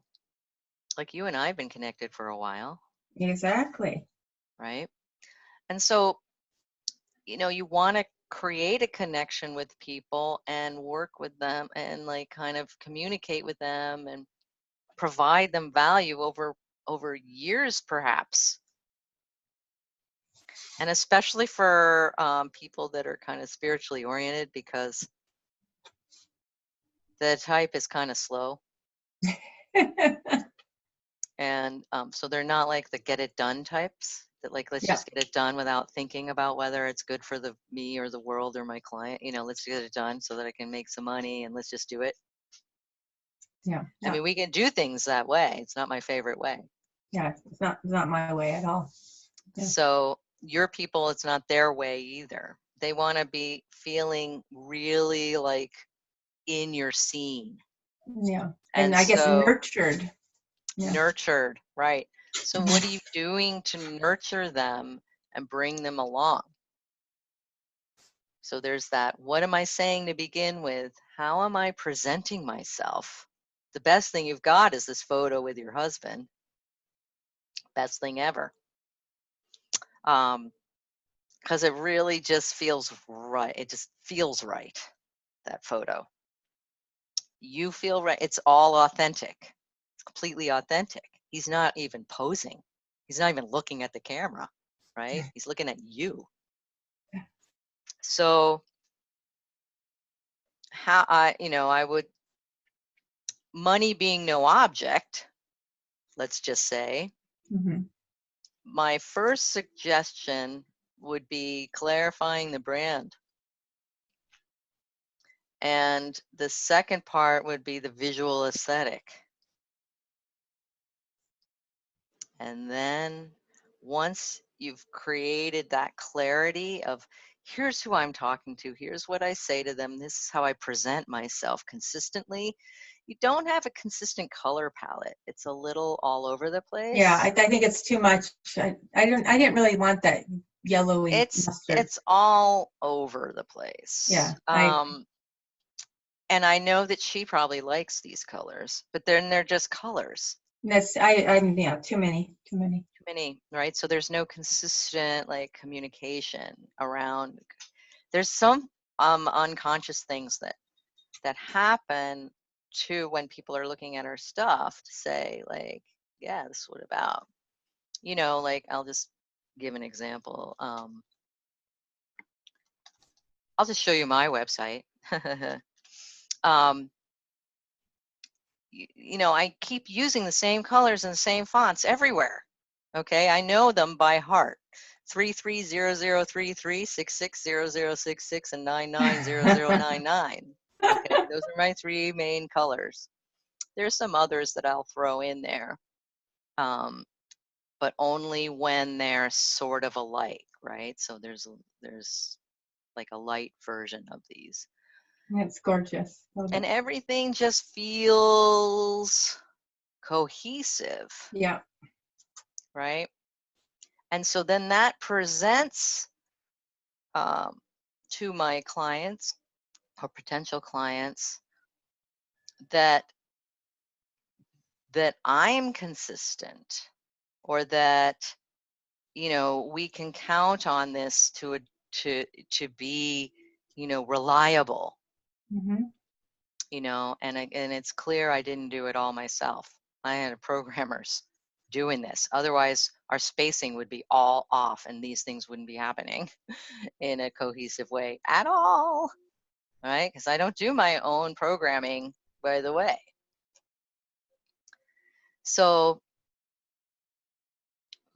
like you and I have been connected for a while. Exactly. Right? And so, you know, you want to create a connection with people and work with them and like kind of communicate with them and provide them value over years perhaps. And especially for people that are kind of spiritually oriented, because the type is kind of slow. And so they're not like the get it done types that like, let's just get it done without thinking about whether it's good for me or the world or my client. You know, let's get it done so that I can make some money and let's just do it. Yeah. I mean, we can do things that way. It's not my favorite way. Yeah, it's not my way at all. Yeah. So your people, it's not their way either. They want to be feeling really like in your scene. Yeah. And I guess nurtured. Yeah. Nurtured, right. So what are you doing to nurture them and bring them along? So there's that. What am I saying to begin with? How am I presenting myself? The best thing you've got is this photo with your husband. Best thing ever. Because it really just feels right. It just feels right, that photo. You feel right. It's all authentic. It's completely authentic. He's not even posing. He's not even looking at the camera, right? He's looking at you. So how I would, money being no object, let's just say, my first suggestion would be clarifying the brand. And the second part would be the visual aesthetic. And then once you've created that clarity of here's who I'm talking to, here's what I say to them, this is how I present myself consistently. You don't have a consistent color palette. It's a little all over the place. Yeah, I think it's too much. I didn't really want that yellowy mustard. It's all over the place. Yeah. And I know that she probably likes these colors, but then they're just colors. That's yeah, too many, right? So there's no consistent like communication around. There's some unconscious things that happen too when people are looking at our stuff to say like, yeah, this is what about, you know, like I'll just give an example. I'll just show you my website. You know, I keep using the same colors and the same fonts everywhere. Okay, I know them by heart. 330033, 660066, and 990099. Okay, those are my three main colors. There's some others that I'll throw in there, but only when they're sort of alike, right? So there's like a light version of these. It's gorgeous. And everything just feels cohesive. Yeah. Right? And so then that presents to my clients or potential clients that I'm consistent, or that, you know, we can count on this to be, you know, reliable. You know, and it's clear I didn't do it all myself. I had programmers doing this. Otherwise, our spacing would be all off and these things wouldn't be happening in a cohesive way at all, right? Because I don't do my own programming, by the way. So,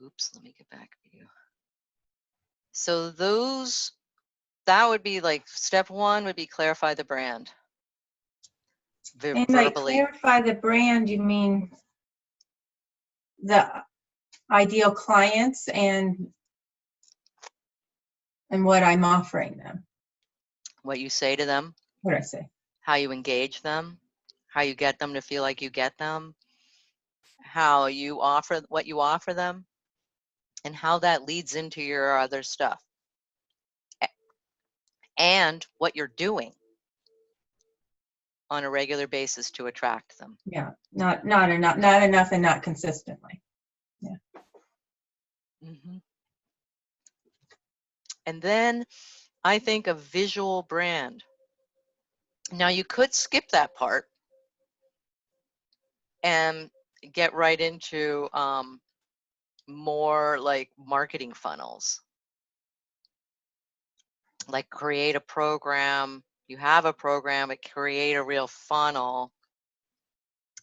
oops, let me get back to you. So that would be like step one would be clarify the brand. And like Verbally. clarify the brand, you mean the ideal clients and what I'm offering them. What you say to them, What did I say? how you engage them, how you get them to feel like you get them, how you offer what you offer them, and how that leads into your other stuff. And what you're doing on a regular basis to attract them. Yeah, not enough and not consistently. Yeah. Mm-hmm. And then I think a visual brand. Now you could skip that part and get right into more like marketing funnels. Like create a program, you have a program, but create a real funnel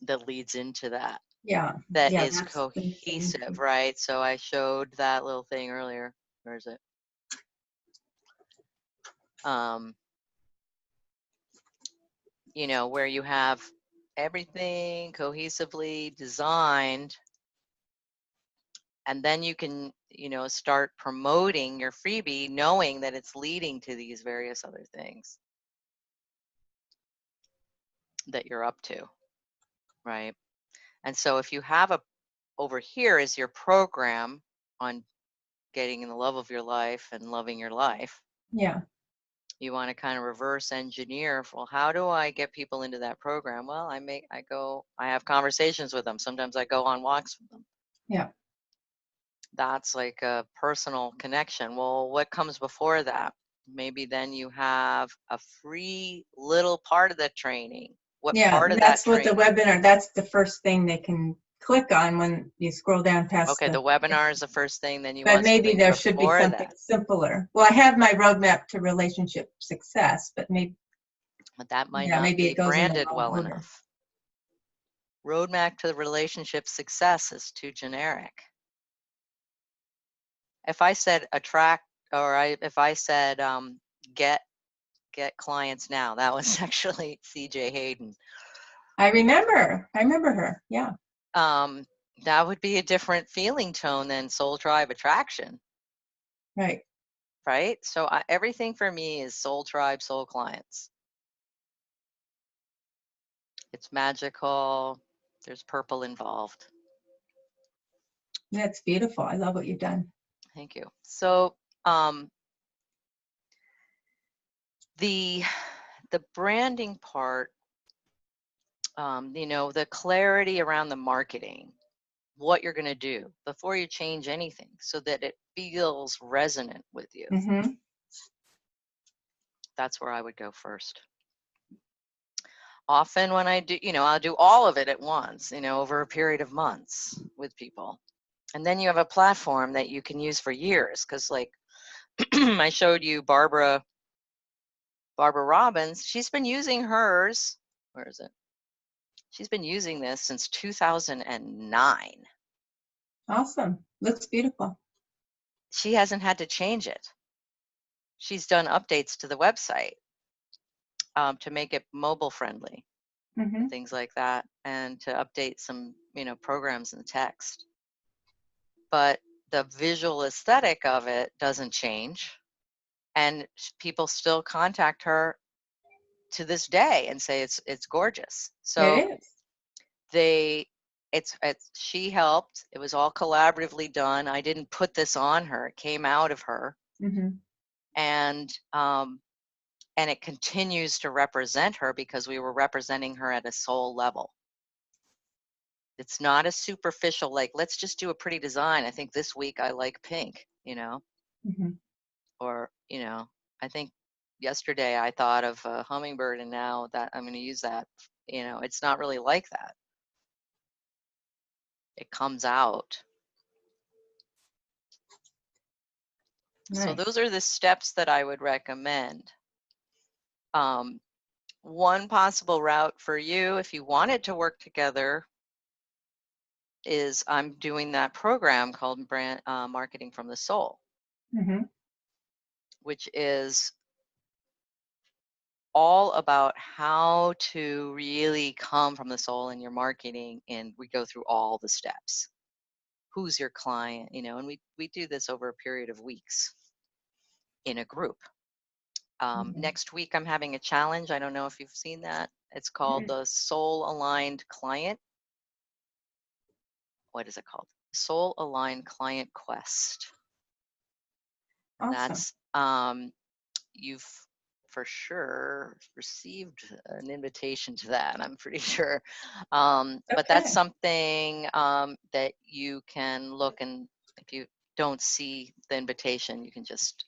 that leads into that. Yeah. That yeah, is cohesive, right? So I showed that little thing earlier. Where is it? You know, where you have everything cohesively designed, and then you can, you know, start promoting your freebie knowing that it's leading to these various other things that you're up to, right? And so if you have over here is your program on getting in the love of your life and loving your life. Yeah. You want to kind of reverse engineer, well, how do I get people into that program? Well, I have conversations with them. Sometimes I go on walks with them. Yeah. That's like a personal connection. Well, what comes before that? Maybe then you have a free little part of the training. What part of that that's what training? the webinar, that's the first thing they can click on when you scroll down past. Okay, the webinar is the first thing, then you but want maybe something there should be before something that. simpler. Well, I have my roadmap to relationship success, but maybe that might not maybe be it goes in the branded wrong well order. enough. Roadmap to the relationship success is too generic. If I said attract, or if I said get clients now, that was actually CJ Hayden. I remember her. Yeah. That would be a different feeling tone than soul tribe attraction. Right. Right. So everything for me is soul tribe, soul clients. It's magical. There's purple involved. That's beautiful. I love what you've done. Thank you. So the branding part, you know, the clarity around the marketing, what you're going to do before you change anything so that it feels resonant with you. Mm-hmm. That's where I would go first. Often when I do, you know, I'll do all of it at once, you know, over a period of months with people. And then you have a platform that you can use for years. Because like I showed you Barbara Robbins, she's been using hers. Where is it? She's been using this since 2009. Awesome. Looks beautiful. She hasn't had to change it. She's done updates to the website to make it mobile friendly, Mm-hmm. things like that, and to update some, you know, programs and text. But the visual aesthetic of it doesn't change, and people still contact her to this day and say it's gorgeous. So It is. she helped. It was all collaboratively done. I didn't put this on her. It came out of her. Mm-hmm. And it continues to represent her because we were representing her at a soul level. It's not a superficial, like, let's just do a pretty design. I think this week I like pink, you know, Mm-hmm. or, you know, I think yesterday I thought of a hummingbird and now that I'm going to use that, you know, it's not really like that. It comes out. So Nice. those are the steps that I would recommend. One possible route for you, if you wanted to work together, is I'm doing that program called Brand Marketing from the Soul, which is all about how to really come from the soul in your marketing, and we go through all the steps. Who's your client, you know, and we do this over a period of weeks in a group. Next week I'm having a challenge. I don't know if you've seen that. It's called the Soul Aligned Client. What is it called? Soul Aligned Client Quest. And Awesome. that's you've for sure received an invitation to that, I'm pretty sure. But that's something that you can look, and if you don't see the invitation, you can just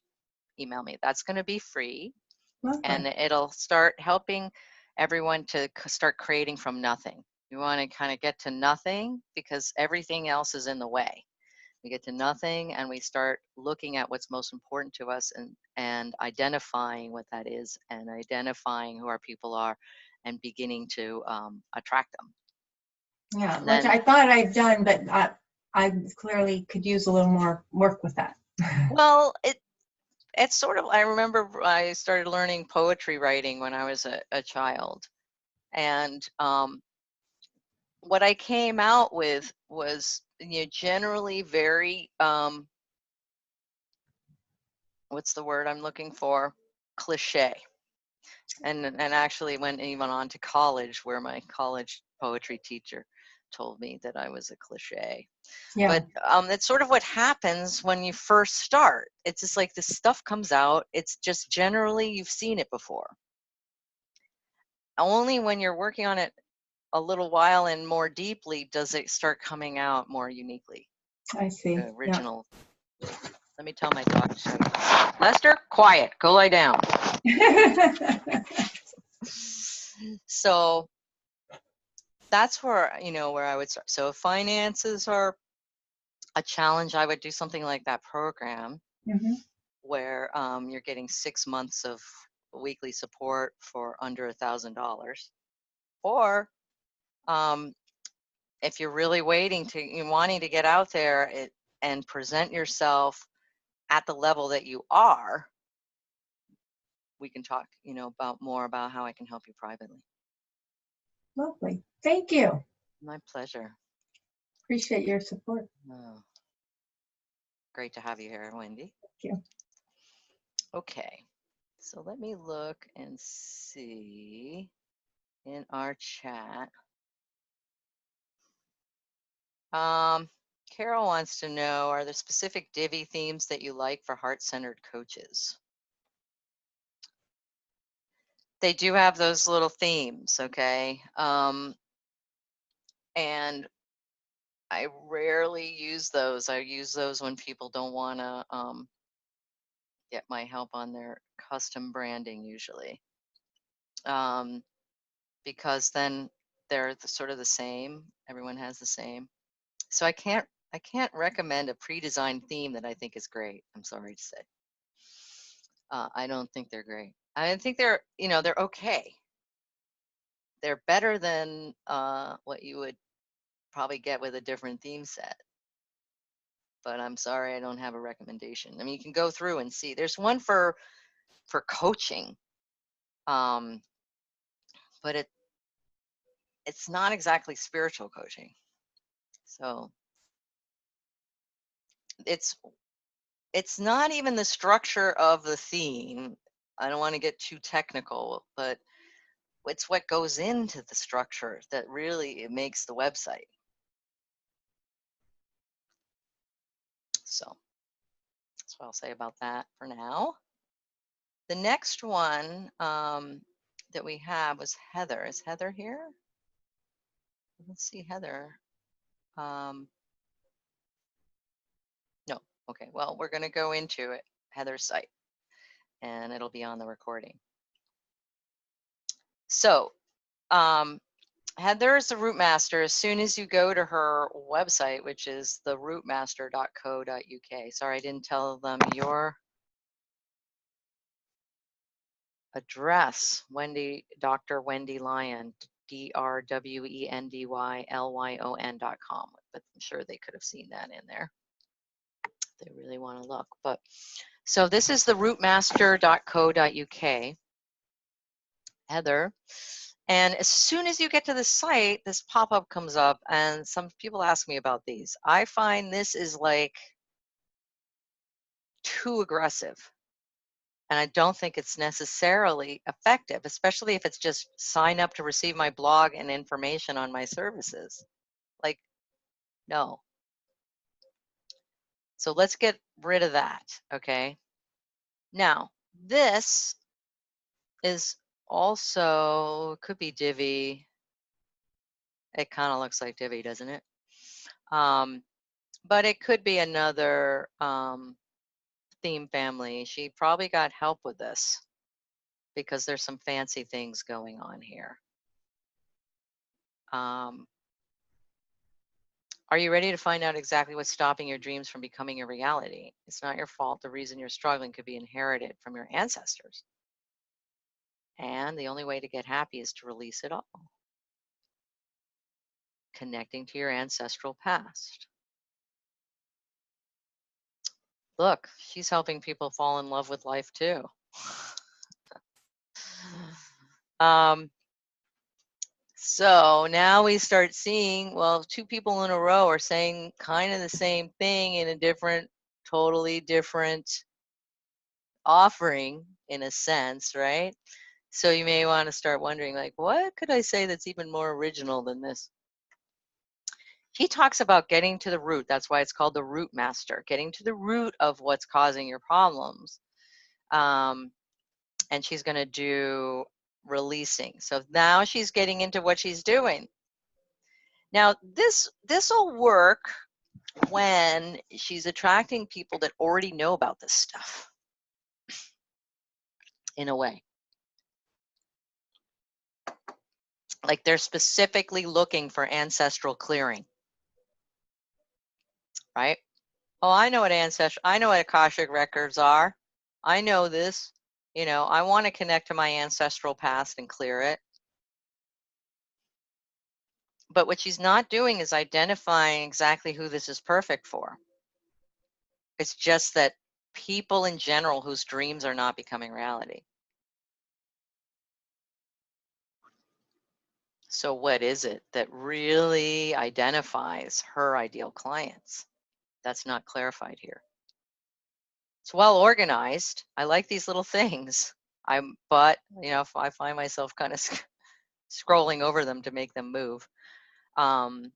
email me. That's going to be free. Lovely. And it'll start helping everyone to start creating from nothing. You want to kind of get to nothing because everything else is in the way. We get to nothing and we start looking at what's most important to us and identifying what that is and identifying who our people are and beginning to attract them. Yeah, And which then, I thought I'd done, but I clearly could use a little more work with that. well, it's sort of, I remember I started learning poetry writing when I was a child. And what I came out with was, you know, generally very, what's the word I'm looking for? Cliche. And actually went even on to college, where my college poetry teacher told me that I was a cliche. Yeah. But it's sort of what happens when you first start. It's just like this stuff comes out. It's just generally you've seen it before. Only when you're working on it a little while and more deeply does it start coming out more uniquely. I see. The original. Yeah. Let me tell my dog to shut up. Lester, quiet. Go lie down. So that's where, you know, where I would start. So if finances are a challenge, I would do something like that program where you're getting 6 months of weekly support for under $1,000. Or if you're really wanting to get out there and present yourself at the level that you are, we can talk, you know, more about how I can help you privately. Lovely. Thank you. My pleasure. Appreciate your support. Oh, great to have you here, Wendy. Thank you. Okay, so let me look and see in our chat. Carol wants to know, are there specific Divi themes that you like for heart-centered coaches? They do have those little themes, okay? And I rarely use those. I use those when people don't want to get my help on their custom branding usually. Because then they're sort of the same. Everyone has the same. So I can't recommend a pre-designed theme that I think is great. I'm sorry to say. I don't think they're great. I think they're, you know, they're okay. They're better than what you would probably get with a different theme set. But I'm sorry, I don't have a recommendation. I mean, you can go through and see. There's one for coaching, but it's not exactly spiritual coaching. So it's not even the structure of the theme. I don't want to get too technical, but it's what goes into the structure that really makes the website. So that's what I'll say about that for now. The next one that we have was Heather. Is Heather here? Let's see, Heather. No. Okay, well, we're going to go into it, Heather's site, and it'll be on the recording. So Heather is the route master. As soon as you go to her website, which is theroutemaster.co.uk. Sorry, I didn't tell them your address, Dr. Wendy Lyon, DrWendyLyon.com. But I'm sure they could have seen that in there. They really want to look. But so this is the rootmaster.co.uk, Heather. And as soon as you get to the site, this pop-up comes up, and some people ask me about these. I find this is like too aggressive. And I don't think it's necessarily effective, especially if it's just sign up to receive my blog and information on my services. Like, no. So let's get rid of that, okay? Now, this is also, could be Divi. It kind of looks like Divi, doesn't it? But it could be another theme family. She probably got help with this because there's some fancy things going on here. Are you ready to find out exactly what's stopping your dreams from becoming a reality? It's not your fault. The reason you're struggling could be inherited from your ancestors. And the only way to get happy is to release it all. Connecting to your ancestral past. Look, she's helping people fall in love with life too. So now we start seeing, well, two people in a row are saying kind of the same thing in a different, totally different offering in a sense, right? So you may want to start wondering, like, what could I say that's even more original than this? He talks about getting to the root. That's why it's called the root master, getting to the root of what's causing your problems. And she's going to do releasing. So now she's getting into what she's doing. Now, this will work when she's attracting people that already know about this stuff, in a way. Like they're specifically looking for ancestral clearing, right? Oh, I know what I know what Akashic records are. I know this. You know, I want to connect to my ancestral past and clear it. But what she's not doing is identifying exactly who this is perfect for. It's just that people in general whose dreams are not becoming reality. So what is it that really identifies her ideal clients? That's not clarified here. It's well organized. I like these little things. But you know, if I find myself kind of scrolling over them to make them move. And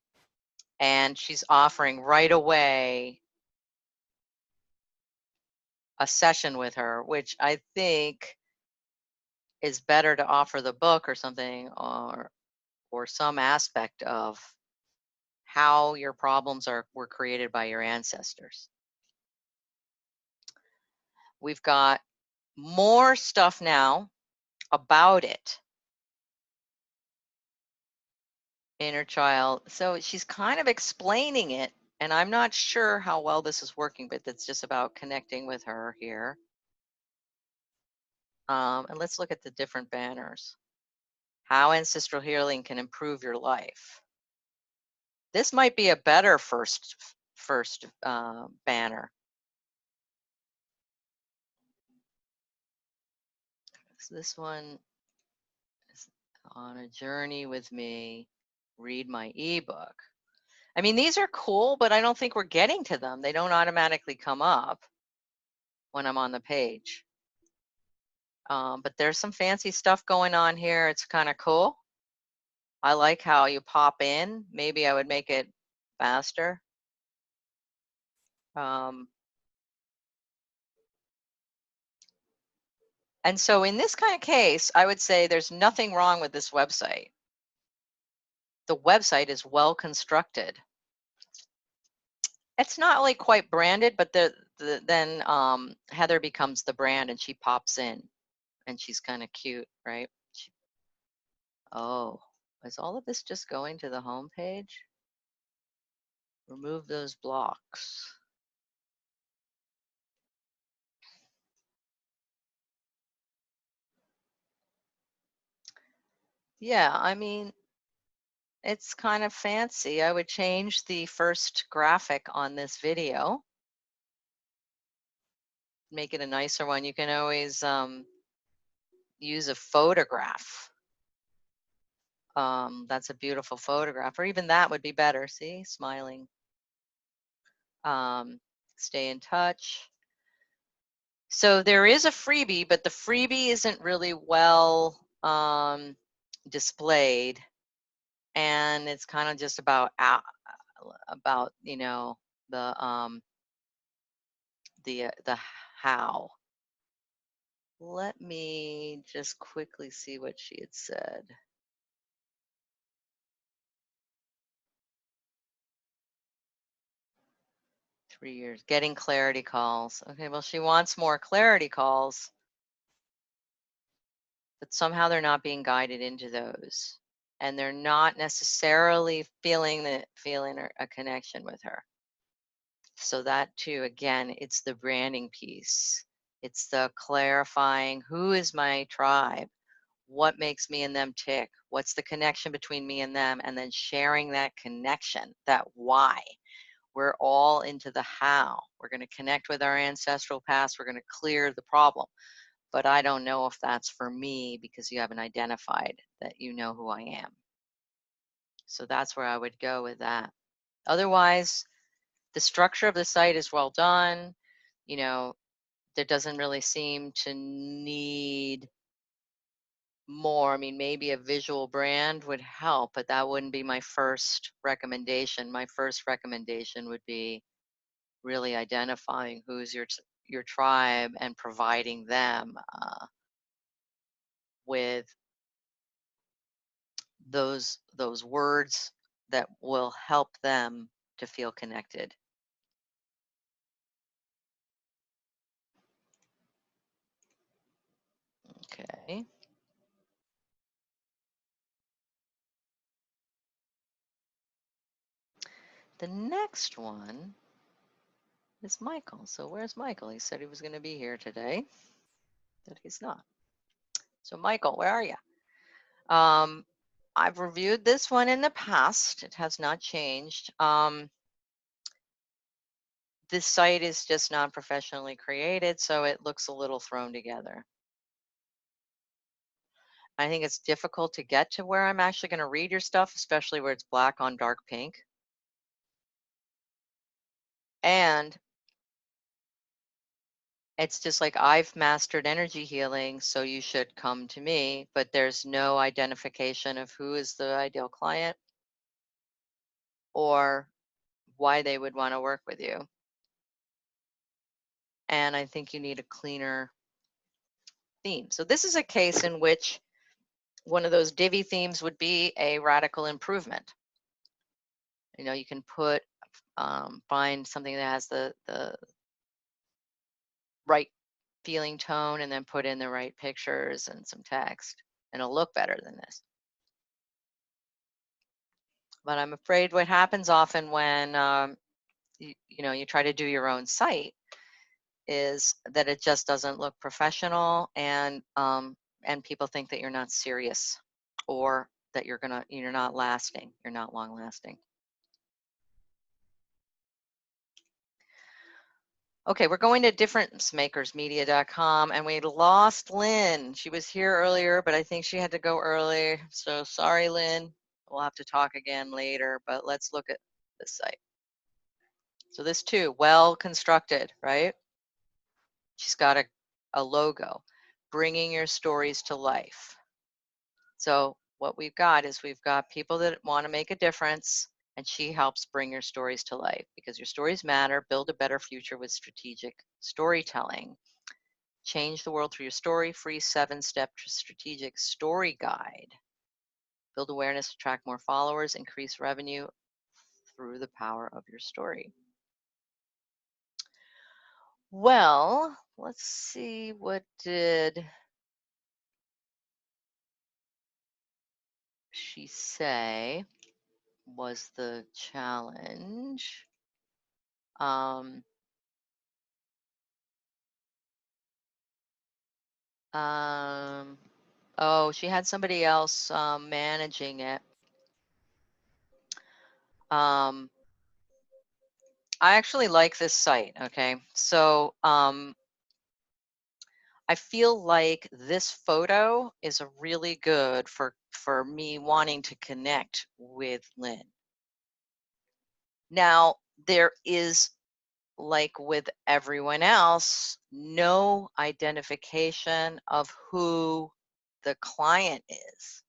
she's offering right away a session with her, which I think is better to offer the book or something, or some aspect of how your problems were created by your ancestors. We've got more stuff now about it. Inner child. So she's kind of explaining it, and I'm not sure how well this is working, but it's just about connecting with her here. And let's look at the different banners. How ancestral healing can improve your life. This might be a better first banner. So this one is on a journey with me. Read my ebook. I mean, these are cool, but I don't think we're getting to them. They don't automatically come up when I'm on the page. But there's some fancy stuff going on here. It's kind of cool. I like how you pop in. Maybe I would make it faster. And so in this kind of case, I would say there's nothing wrong with this website. The website is well constructed. It's not like quite branded, but then Heather becomes the brand and she pops in and she's kind of cute, right? Oh, is all of this just going to the home page? Remove those blocks. Yeah, I mean, it's kind of fancy. I would change the first graphic on this video, make it a nicer one. You can always use a photograph. That's a beautiful photograph, or even that would be better. See, smiling. Stay in touch. So there is a freebie, but the freebie isn't really well displayed, and it's kind of just about you know, the how. Let me just quickly see what she had said. Three years, getting clarity calls. Okay, well, she wants more clarity calls, but somehow they're not being guided into those. And they're not necessarily feeling a connection with her. So that too, again, it's the branding piece. It's the clarifying, who is my tribe? What makes me and them tick? What's the connection between me and them? And then sharing that connection, that why. We're all into the how. We're going to connect with our ancestral past. We're going to clear the problem. But I don't know if that's for me because you haven't identified that you know who I am. So that's where I would go with that. Otherwise, the structure of the site is well done. You know, there doesn't really seem to need more. I mean, maybe a visual brand would help, but that wouldn't be my first recommendation. My first recommendation would be really identifying who's your tribe and providing them with those words that will help them to feel connected. Okay. The next one is Michael. So where's Michael? He said he was going to be here today, but he's not. So Michael, where are you? I've reviewed this one in the past. It has not changed. This site is just not professionally created, so it looks a little thrown together. I think it's difficult to get to where I'm actually going to read your stuff, especially where it's black on dark pink. And it's just like, I've mastered energy healing, so you should come to me, but there's no identification of who is the ideal client or why they would want to work with you. And I think you need a cleaner theme. So this is a case in which one of those Divi themes would be a radical improvement. You know, you can put, find something that has the right feeling tone and then put in the right pictures and some text, and it'll look better than this. But I'm afraid what happens often when you try to do your own site is that it just doesn't look professional, and people think that you're not serious, or that you're not lasting, you're not long lasting. Okay, we're going to differencemakersmedia.com, and we lost Lynn. She was here earlier, but I think she had to go early. So sorry, Lynn. We'll have to talk again later, but let's look at this site. So this too, well constructed, right? She's got a logo, bringing your stories to life. So what we've got is we've got people that want to make a difference, and she helps bring your stories to life, because your stories matter. Build a better future with strategic storytelling. Change the world through your story. Free 7-step strategic story guide. Build awareness, attract more followers, increase revenue through the power of your story. Well, let's see, what did she say was the challenge? Oh, she had somebody else managing it. I actually like this site, okay? So I feel like this photo is a really good for me wanting to connect with Lynn. Now, there is, like with everyone else, no identification of who the client is.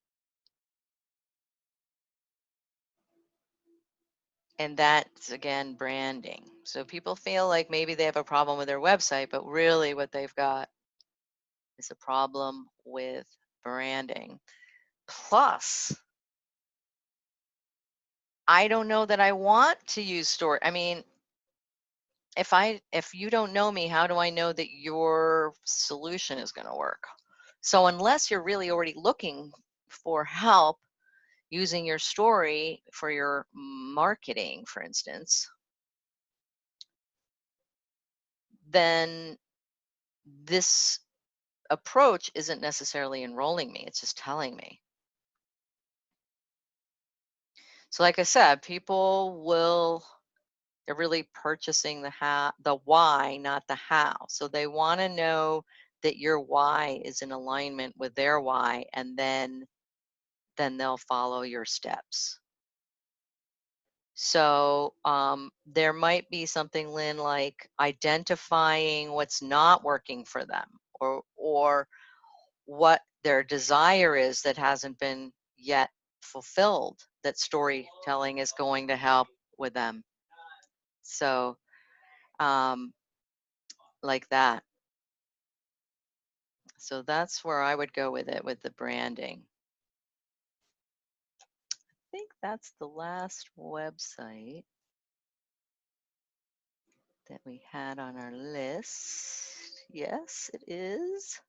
And that's, again, branding. So people feel like maybe they have a problem with their website, but really what they've got is a problem with branding. Plus, I don't know that I want to use story. I mean, if you don't know me, how do I know that your solution is going to work? So unless you're really already looking for help using your story for your marketing, for instance, then this approach isn't necessarily enrolling me. It's just telling me. So like I said, they're really purchasing the why, not the how. So they want to know that your why is in alignment with their why, and then they'll follow your steps. So there might be something, Lynn, like identifying what's not working for them, or what their desire is that hasn't been yet fulfilled, that storytelling is going to help with them. So like that. So that's where I would go with it, with the branding. I think that's the last website that we had on our list. Yes, it is.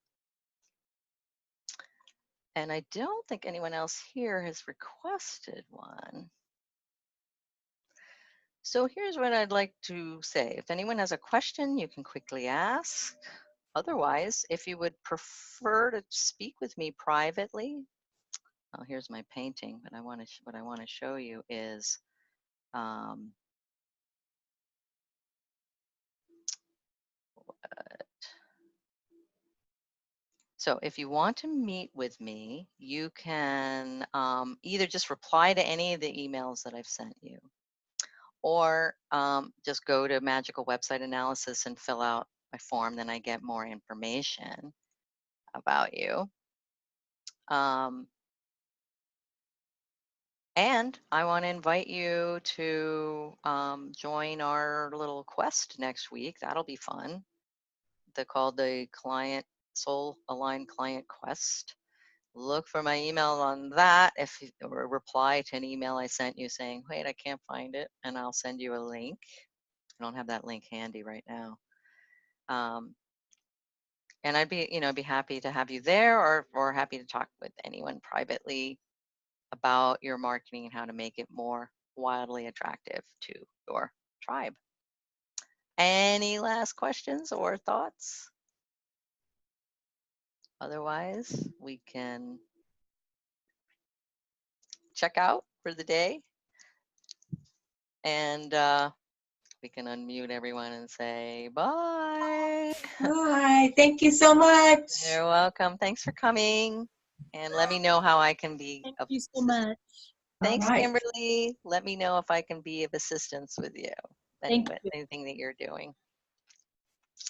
And I don't think anyone else here has requested one. So here's what I'd like to say. If anyone has a question, you can quickly ask. Otherwise, if you would prefer to speak with me privately, oh, here's my painting, but what I want to show you is so if you want to meet with me, you can either just reply to any of the emails that I've sent you, or just go to Magical Website Analysis and fill out my form. Then I get more information about you. And I want to invite you to join our little quest next week. That'll be fun. They're called the Soul Aligned Client Quest. Look for my email on that, or reply to an email I sent you saying, wait, I can't find it, and I'll send you a link. I don't have that link handy right now. And I'd be happy to have you there, or happy to talk with anyone privately about your marketing and how to make it more wildly attractive to your tribe. Any last questions or thoughts? Otherwise, we can check out for the day, and we can unmute everyone and say bye. Bye. Thank you so much. You're welcome. Thanks for coming, and let me know how I can be Thank of you so assistance. much. Thanks, All right. Kimberly. Let me know if I can be of assistance with you. Thank you. Anything that you're doing.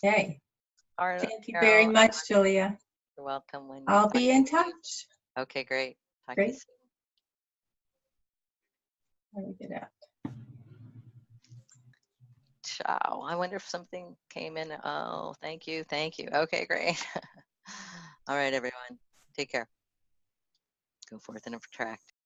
Okay. All right, Thank you Carol, very much, Julia. you're welcome. When I'll be in touch. Okay, great. Talk to you Great. soon. Let me get out. Ciao. I wonder if something came in. Oh, thank you. Thank you. Okay, great. All right, everyone. Take care. Go forth and attract.